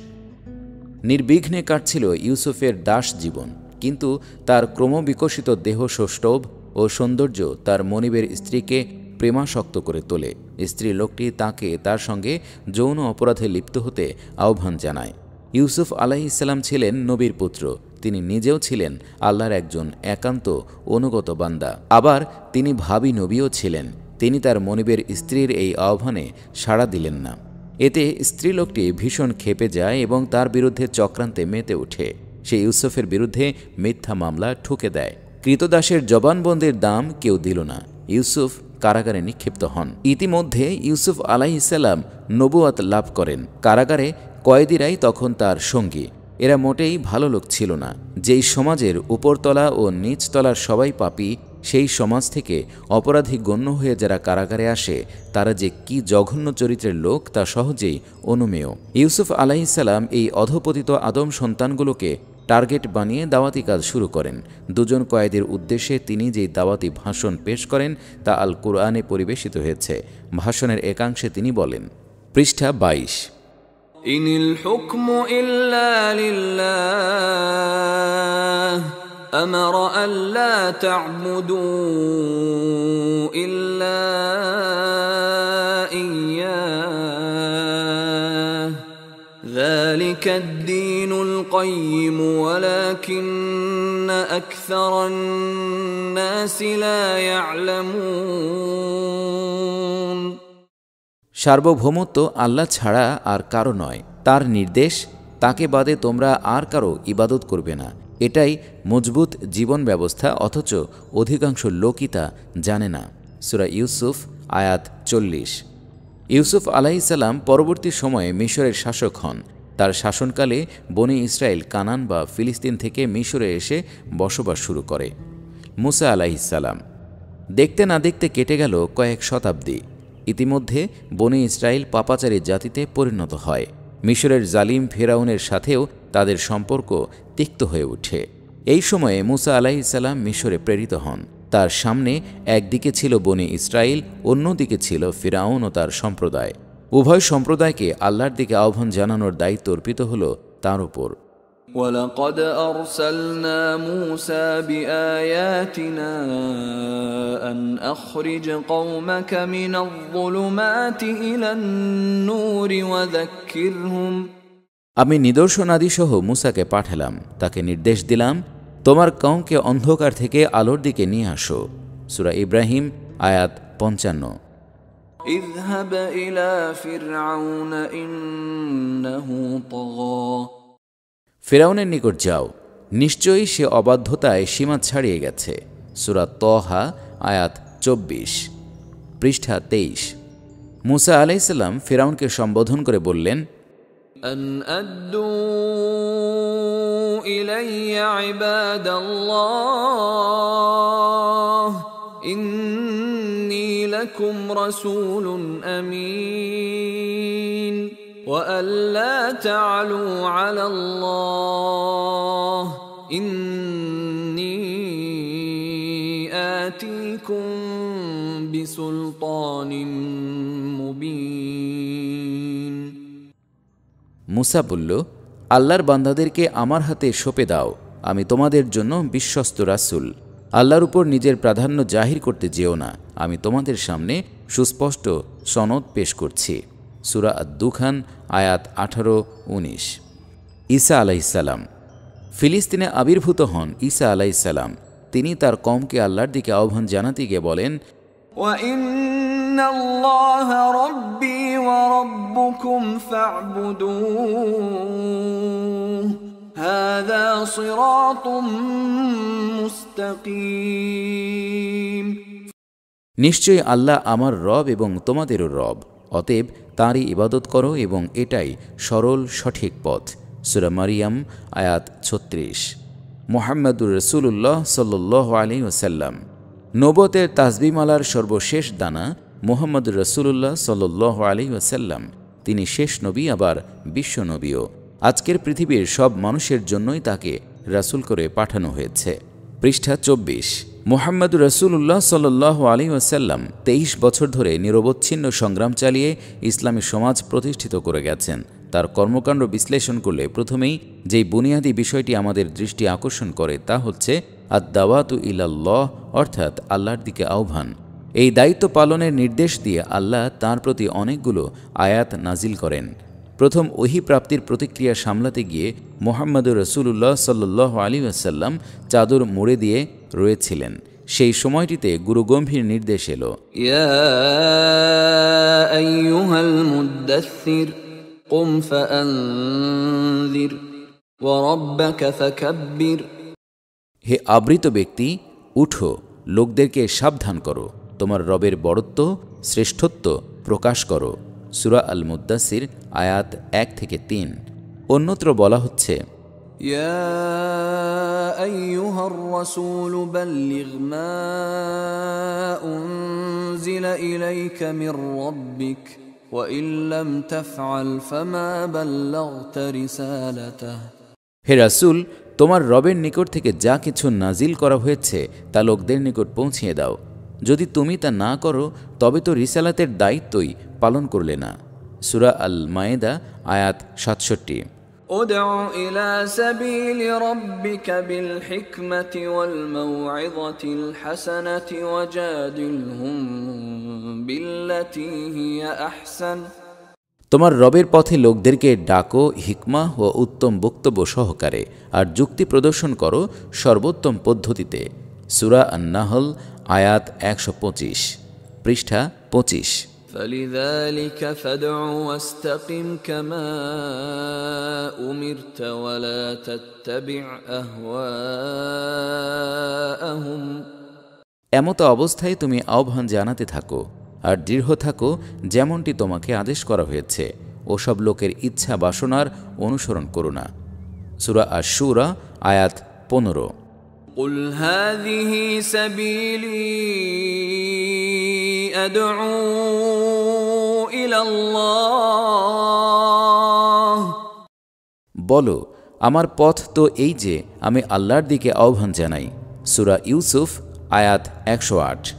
নির্বিঘ্নে কাটছিল ইউসুফের দাস জীবন, কিন্তু তার ক্রমবিকশিত দেহ সৌষ্ঠব ও সৌন্দর্য তার মনিবের স্ত্রীকে প্রেমাসক্ত করে তোলে। স্ত্রী লোকটি তাকে তার সঙ্গে যৌন অপরাধে লিপ্ত হতে আহ্বান জানায়। ইউসুফ আলাইহিস সালাম ছিলেন নবীর পুত্র। তিনি নিজেও ছিলেন আল্লাহর একজন একান্ত অনুগত বান্দা। আবার তিনি ভাবী নবীও ছিলেন। তিনি তার মনিবের স্ত্রীর এই আহ্বানে সাড়া দিলেন না। এতে স্ত্রীলোকটি ভীষণ ক্ষেপে যায় এবং তার বিরুদ্ধে চক্রান্তে মেতে ওঠে। সে ইউসুফের বিরুদ্ধে মিথ্যা মামলা ঠুকে দেয়। কৃতদাসের জবানবন্দির দাম কেউ দিল না। ইউসুফ কারাগারে নিক্ষিপ্ত হন। ইতিমধ্যে ইউসুফ আলাইহিস সালাম নবুয়াত লাভ করেন। কারাগারে কয়েদিরাই তখন তার সঙ্গী। এরা মোটেই ভালো লোক ছিল না। যেই সমাজের উপরতলা ও নিচতলার সবাই পাপী, সেই সমাজ থেকে অপরাধী গণ্য হয়ে যারা কারাগারে আসে, তারা যে কি জঘন্য চরিত্রের লোক তা সহজেই অনুমেয়। ইউসুফ আলাইহিস সালাম এই অধপতিত আদম সন্তানগুলোকে টার্গেট বানিয়ে দাওয়াতি কাজ শুরু করেন। দুজন কয়েদির উদ্দেশ্যে তিনি যেই দাওয়াতি ভাষণ পেশ করেন তা আল কুরআনে পরিবেশিত হয়েছে। ভাষণের একাংশে তিনি বলেন, পৃষ্ঠা ২২, ইনিল হুকমু ইল্লা লিল্লাহ আমারা আল্লা তা'বুদু ইল্লা ইয়্যাহ যালিকা আদ-দীনুল কাইয়্যিম ওয়ালাকিন্না আকসারান-নাসি লা ইয়া'লামুন। সার্বভৌমত্ব আল্লাহ ছাড়া আর কারো নয়। তার নির্দেশ, তাকে বাদে তোমরা আর কারো ইবাদত করবে না, এটাই মজবুত জীবন ব্যবস্থা, অথচ অধিকাংশ লোকই তা জানে না। সূরা ইউসুফ আয়াত ৪০। ইউসুফ আলাইহিস সালাম পরবর্তী সময়ে মিশরের শাসক হন। তার শাসনকালে বনি ইসরায়েল কানান বা ফিলিস্তিন থেকে মিশরে এসে বসবাস শুরু করে। মুসা আলাইহিস সালাম। দেখতে না দেখতে কেটে গেল কয়েক শতাব্দী। ইতিমধ্যে বনি ইসরায়েল পাপাচারী জাতিতে পরিণত হয়। মিশরের জালিম ফেরাউনের সাথেও তাদের সম্পর্ক তিক্ত হয়ে ওঠে। এই সময়ে মুসা আলাইহিস সালাম মিশরে প্রেরিত হন। তার সামনে একদিকে ছিল বনি ইসরায়েল, অন্যদিকে ছিল ফিরাউন ও তার সম্প্রদায়। উভয় সম্প্রদায়কে আল্লাহর দিকে আহ্বান জানানোর দায়িত্ব অর্পিত হল তার উপর। وَلَقَدْ أَرْسَلْنَا مُوسَى بِآيَاتِنَا أَنْ أَخْرِجْ قَوْمَكَ مِنَ الظُّلُمَاتِ إِلَى النُّورِ وَذَكِّرْهُمْ। আমি নিদর্শনাদি সহ মুসাকে পাঠালাম। তাকে নির্দেশ দিলাম, তোমার কওমকে অন্ধকার থেকে আলোর দিকে নিয়ে আসো। সূরা ইব্রাহিম আয়াত ৫৫। اذهب إلى فرعون إنه طغى। ফেরাউনের নিকট যাও, নিশ্চয়ই সে অবাধ্যতায় সীমা ছাড়িয়ে গেছে। সূরা তহা আয়াত ২৪। পৃষ্ঠা ২৩। মুসা আলাইহিস সালাম ফিরাউনকে সম্বোধন করে বললেন, أن أدوا إلي عباد الله إني لكم رسول أمين وأن لا تعلوا على الله إني آتيكم بسلطان مبين। মুসা বলল, আল্লাহর বান্দাদেরকে আমার হাতে সঁপে দাও, আমি তোমাদের জন্য বিশ্বস্ত রাসূল। আল্লাহর উপর নিজের প্রাধান্য জাহির করতে যেও না, আমি তোমাদের সামনে সুস্পষ্ট সনদ পেশ করছি। সূরা আদ-দুখান আয়াত 18-19। ঈসা আলাইহিসসালাম। ফিলিস্তিনে আবির্ভূত হন ঈসা আলাইহিসসালাম। তিনি তার কওমকে আল্লাহর দিকে আহ্বান জানাতে গিয়ে বলেন, وَإِنَّ اللَّهَ رَبِّي وَرَبُّكُمْ فَاعْبُدُوهُ هَذَا صِرَاطٌ مُسْتَقِيمٌ। নিশ্চয়ই আল্লাহ আমার রব এবং তোমাদেরও রব, অতএব তাঁরই ইবাদত করো এবং এটাই সরল সঠিক পথ। সূরা মারিয়াম আয়াত 36। মুহাম্মদুর রাসূলুল্লাহ সাল্লাল্লাহু আলাইহি ওয়াসাল্লাম। নবুয়তের তাসবিহমালার সর্বশেষ দানা মুহাম্মদুর রাসূলুল্লাহ সাল্লাল্লাহু আলাইহি ওয়াসাল্লাম। তিনি শেষ নবী, আবার বিশ্ব নবীও। আজকের পৃথিবীর সব মানুষের জন্যই তাকে রাসূল করে পাঠানো হয়েছে। পৃষ্ঠা 24। মুহাম্মদুর রাসূলুল্লাহ সাল্লাল্লাহু আলাইহি ওয়াসাল্লাম 23 বছর ধরে নিরবচ্ছিন্ন সংগ্রাম চালিয়ে ইসলামী সমাজ প্রতিষ্ঠিত করে গেছেন। তার কর্মকাণ্ড বিশ্লেষণ করলে প্রথমেই যেই বুনিয়াদী বিষয়টি আমাদের দৃষ্টি আকর্ষণ করে তা হচ্ছে আদ-দাওয়াতু ইলাল্লাহ, অর্থাৎ আল্লাহর দিকে আহ্বান। এই দায়িত্ব পালনের নির্দেশ দিয়ে আল্লাহ তাঁর প্রতি অনেকগুলো আয়াত নাজিল করেন। প্রথম ওহী প্রাপ্তির প্রতিক্রিয়া সামলাতে গিয়ে মুহাম্মদুর রাসূলুল্লাহ সাল্লাল্লাহু আলাইহি ওয়াসাল্লাম চাদর মুড়ে দিয়ে রয়েছিলেন। সেই সময়টিতে গুরুগম্ভীর নির্দেশ এলো, ইয়া আইয়ুহাল মুদ্দাসসির কুম ফাআনযির ওয়া রাব্বাকা ফাকাব্বির। হে আবৃত ব্যক্তি, উঠো, লোকদেরকে সাবধান করো, তোমার রবের বড়ত্ব শ্রেষ্ঠত্ব প্রকাশ করো। সূরা আল মুদ্দাসির আয়াত 1-3। অন্যত্র বলা হচ্ছে, ইয়া আইয়ুহার রাসূল বাল্লিগ মা উনজিলা ইলাইকা মির রাব্বিক ওয়া ইল্লাম তাফআল ফামা বাল্লাগতা রিসালাতাহ। হে রাসূল, তোমার রবের নিকট থেকে যা কিছু নাজিল করা হয়েছে তা লোকদের নিকট পৌঁছিয়ে দাও। যদি তুমি তা না করো তবে তো রিসালাতের দায়িত্বই পালন করলে না। সূরা আল মায়েদা আয়াত 67। উদউ ইলা সাবিলি রাব্বিকা বিল হিকমাতি ওয়াল মাউইযাতিল হাসানাতি ওয়াজাদিলহুম বিল্লাতী হিয়া আহসান। তোমার রবের পথে লোকদেরকে ডাকো হিকমাহ ও উত্তম বক্তব্য সহকারে, আর যুক্তি প্রদর্শন করো সর্বোত্তম পদ্ধতিতে। সূরা আন-নাহল আয়াত 125। পৃষ্ঠা 25। فلذلك فادع واستقم كما أمرت ولا تتبع أهواءهم। এমত অবস্থায় তুমি আহ্বান জানাতে থাকো আর দৃঢ় থাকো যেমনটি তোমাকে আদেশ করা হয়েছে। ওসব লোকের ইচ্ছা বাসনার অনুসরণ করো না। সূরা আশ-শুরা আয়াত 15। قل هذه سبيلي أدعو إلى الله। বলো, আমার পথ তো এই যে আমি আল্লাহর দিকে আহ্বান জানাই। সূরা ইউসুফ আয়াত 108।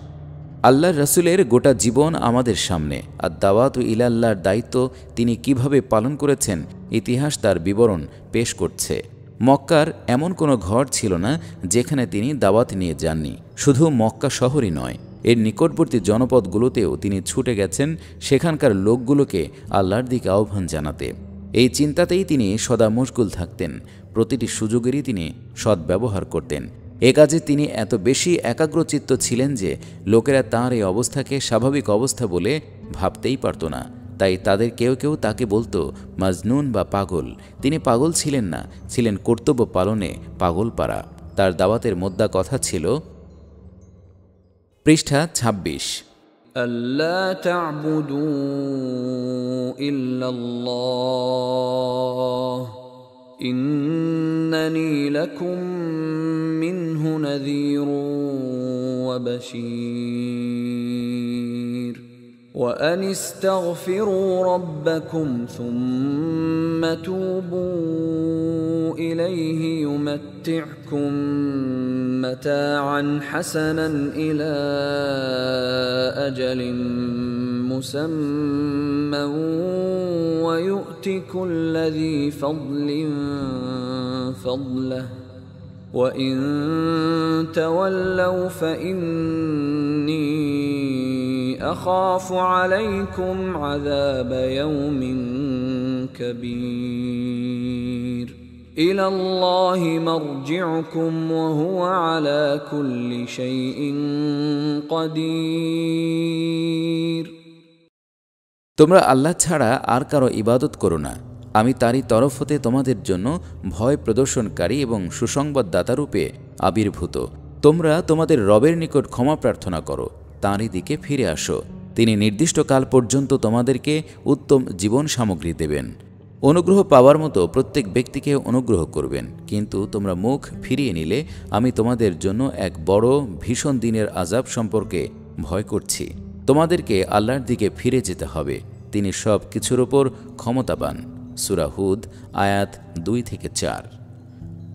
আল্লাহর রাসূলের গোটা জীবন আমাদের সামনে। আর দাওয়াতু ইলাল্লাহর দায়িত্ব তিনি কিভাবে পালন করেছেন ইতিহাস তার বিবরণ পেশ করছে। মক্কার এমন কোনো ঘর ছিল না যেখানে তিনি দাওয়াত নিয়ে যাননি। শুধু মক্কা শহরই নয়, এর নিকটবর্তী জনপদগুলোতেও তিনি ছুটে গেছেন সেখানকার লোকগুলোকে আল্লাহর দিকে আহ্বান জানাতে। এই চিন্তাতেই তিনি সদা মশগুল থাকতেন। প্রতিটি সুযোগেরই তিনি সদ্ব্যবহার করতেন। এ কাজে তিনি এত বেশি একাগ্রচিত্ত ছিলেন যে লোকেরা তাঁর এই অবস্থাকে স্বাভাবিক অবস্থা বলে ভাবতেই পারত না। তাই তাদের কেউ কেউ তাকে বলতো মাজনুন বা পাগল। তিনি পাগল ছিলেন না, ছিলেন কর্তব্য পালনে পাগলপাড়া। তার দাওয়াতের মোদ্দা কথা ছিল, পৃষ্ঠা 26, আল্লা তা'বুদু ইল্লাল্লাহ ইন্নানী লাকুম মিনহু নাযীরুন ওয়া বাশীর ওয়া আনিস্তাগফিরু রাব্বাকুম সুম্মা তুবু ইলাইহি ইউমাত্তি'কুম মাতা'আন হাসানান ইলা আজালিন মুসাম্মান ওয়া ইউ'তি কুল্লা যী ফাদলিন ফাদলাহু وإن تولوا فإني أخاف عليكم عذاب يوم كبير إلى الله مرجعكم وهو على كل شيء قدير। তোমরা আল্লাহ ছাড়া আর কারো ইবাদত করো না, আমি তারই তরফ হতে তোমাদের জন্য ভয় প্রদর্শনকারী এবং সুসংবাদদাতারূপে আবির্ভূত। তোমরা তোমাদের রবের নিকট ক্ষমা প্রার্থনা করো, তাঁরই দিকে ফিরে আসো। তিনি নির্দিষ্ট কাল পর্যন্ত তোমাদেরকে উত্তম জীবন সামগ্রী দেবেন। অনুগ্রহ পাওয়ার মতো প্রত্যেক ব্যক্তিকে অনুগ্রহ করবেন, কিন্তু তোমরা মুখ ফিরিয়ে নিলে আমি তোমাদের জন্য এক বড় ভীষণ দিনের আযাব সম্পর্কে ভয় করছি। তোমাদেরকে আল্লাহর দিকে ফিরে যেতে হবে, তিনি সব কিছুর ওপর ক্ষমতাবান। সূরা হুদ আয়াত 2-4।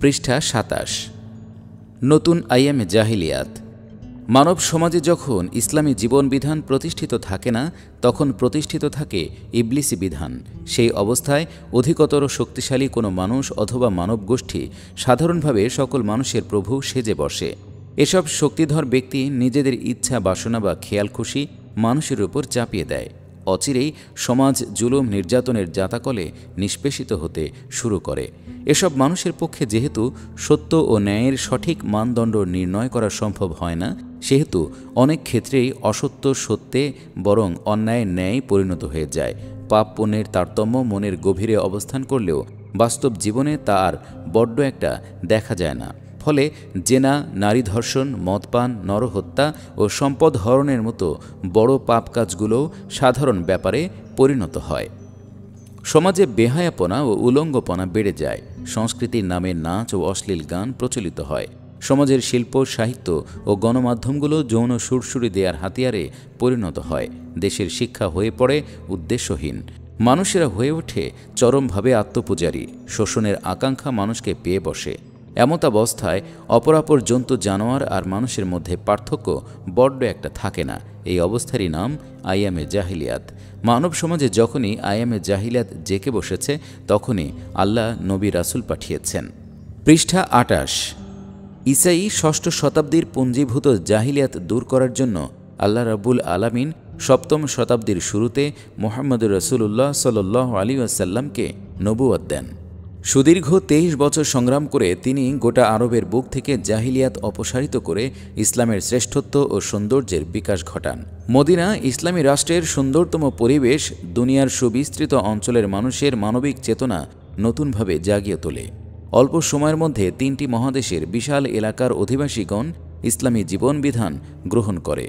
পৃষ্ঠা 27। নতুন আইয়ামে জাহিলিয়াত। মানব সমাজে যখন ইসলামী জীবনবিধান প্রতিষ্ঠিত থাকে না, তখন প্রতিষ্ঠিত থাকে ইবলিসি বিধান। সেই অবস্থায় অধিকতর শক্তিশালী কোনো মানুষ অথবা মানব গোষ্ঠী সাধারণভাবে সকল মানুষের প্রভু সেজে বসে। এসব শক্তিধর ব্যক্তি নিজেদের ইচ্ছা বাসনা বা খেয়াল খুশি মানুষের উপর চাপিয়ে দেয়। অচিরেই সমাজ জুলুম নির্যাতনের জাতাকলে নিষ্পেষিত হতে শুরু করে। এসব মানুষের পক্ষে যেহেতু সত্য ও ন্যায়ের সঠিক মানদণ্ড নির্ণয় করা সম্ভব হয় না, সেহেতু অনেক ক্ষেত্রেই অসত্য সত্যে বরং অন্যায় ন্যায় পরিণত হয়ে যায়। পাপ পুণ্যের তারতম্য মনের গভীরে অবস্থান করলেও বাস্তব জীবনে তা আর বড্ড একটা দেখা যায় না। ফলে জেনা, নারী ধর্ষণ, মদপান, নরহত্যা ও সম্পদ হরণের মতো বড় পাপ কাজগুলোও সাধারণ ব্যাপারে পরিণত হয়। সমাজে বেহায়াপনা ও উলঙ্গপনা বেড়ে যায়। সংস্কৃতির নামে নাচ ও অশ্লীল গান প্রচলিত হয়। সমাজের শিল্প, সাহিত্য ও গণমাধ্যমগুলো যৌন সুরসুরি দেওয়ার হাতিয়ারে পরিণত হয়। দেশের শিক্ষা হয়ে পড়ে উদ্দেশ্যহীন। মানুষেরা হয়ে ওঠে চরমভাবে আত্মপূজারী। শোষণের আকাঙ্ক্ষা মানুষকে পেয়ে বসে। এমতাবস্থায় অপরাপর জন্তু, জানোয়ার আর মানুষের মধ্যে পার্থক্য বড্ড একটা থাকে না। এই অবস্থারই নাম আইয়ামে জাহিলিয়াত। মানব সমাজে যখনই আইয়ামে জাহিলিয়াত জেকে বসেছে, তখনই আল্লাহ নবী রাসূল পাঠিয়েছেন। পৃষ্ঠা 28। ঈসাই ষষ্ঠ শতাব্দীর পুঞ্জীভূত জাহিলিয়াত দূর করার জন্য আল্লাহ রাব্বুল আলামিন সপ্তম শতাব্দীর শুরুতে মুহাম্মদুর রাসূলুল্লাহ সাল্লাল্লাহু আলাইহি ওয়াসাল্লামকে নবুয়ত দেন। সুদীর্ঘ 23 বছর সংগ্রাম করে তিনি গোটা আরবের বুক থেকে জাহিলিয়াত অপসারিত করে ইসলামের শ্রেষ্ঠত্ব ও সৌন্দর্যের বিকাশ ঘটান। মদিনা ইসলামী রাষ্ট্রের সুন্দরতম পরিবেশ দুনিয়ার সুবিস্তৃত অঞ্চলের মানুষের মানবিক চেতনা নতুনভাবে জাগিয়ে তোলে। অল্প সময়ের মধ্যে 3টি মহাদেশের বিশাল এলাকার অধিবাসীগণ ইসলামী জীবনবিধান গ্রহণ করে।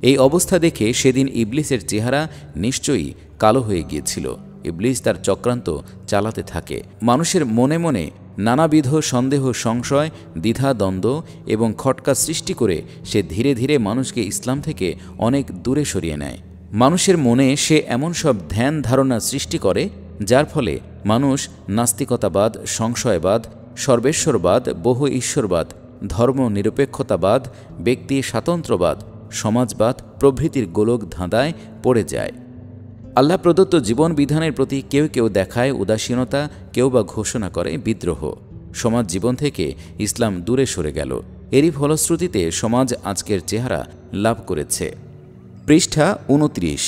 এই অবস্থা দেখে সেদিন ইবলিসের চেহারা নিশ্চয়ই কালো হয়ে গিয়েছিল। ইবলিস তার চক্রান্ত চালাতে থাকে। মানুষের মনে মনে নানাবিধ সন্দেহ, সংশয়, দ্বিধা, দ্বন্দ্ব এবং খটকা সৃষ্টি করে সে ধীরে ধীরে মানুষকে ইসলাম থেকে অনেক দূরে সরিয়ে নেয়। মানুষের মনে সে এমন সব ধ্যান ধারণা সৃষ্টি করে যার ফলে মানুষ নাস্তিকতাবাদ, সংশয়বাদ, সর্বেশ্বরবাদ, বহু ঈশ্বরবাদ, ধর্ম নিরপেক্ষতাবাদ, ব্যক্তি স্বাতন্ত্র্যবাদ, সমাজবাদ প্রভৃতির গোলক ধাঁধায় পড়ে যায়। আল্লাহ প্রদত্ত জীবন বিধানের প্রতি কেউ কেউ দেখায় উদাসীনতা, কেউ বা ঘোষণা করে বিদ্রোহ। সমাজ জীবন থেকে ইসলাম দূরে সরে গেল। এরই ফলশ্রুতিতে সমাজ আজকের চেহারা লাভ করেছে। পৃষ্ঠা 29।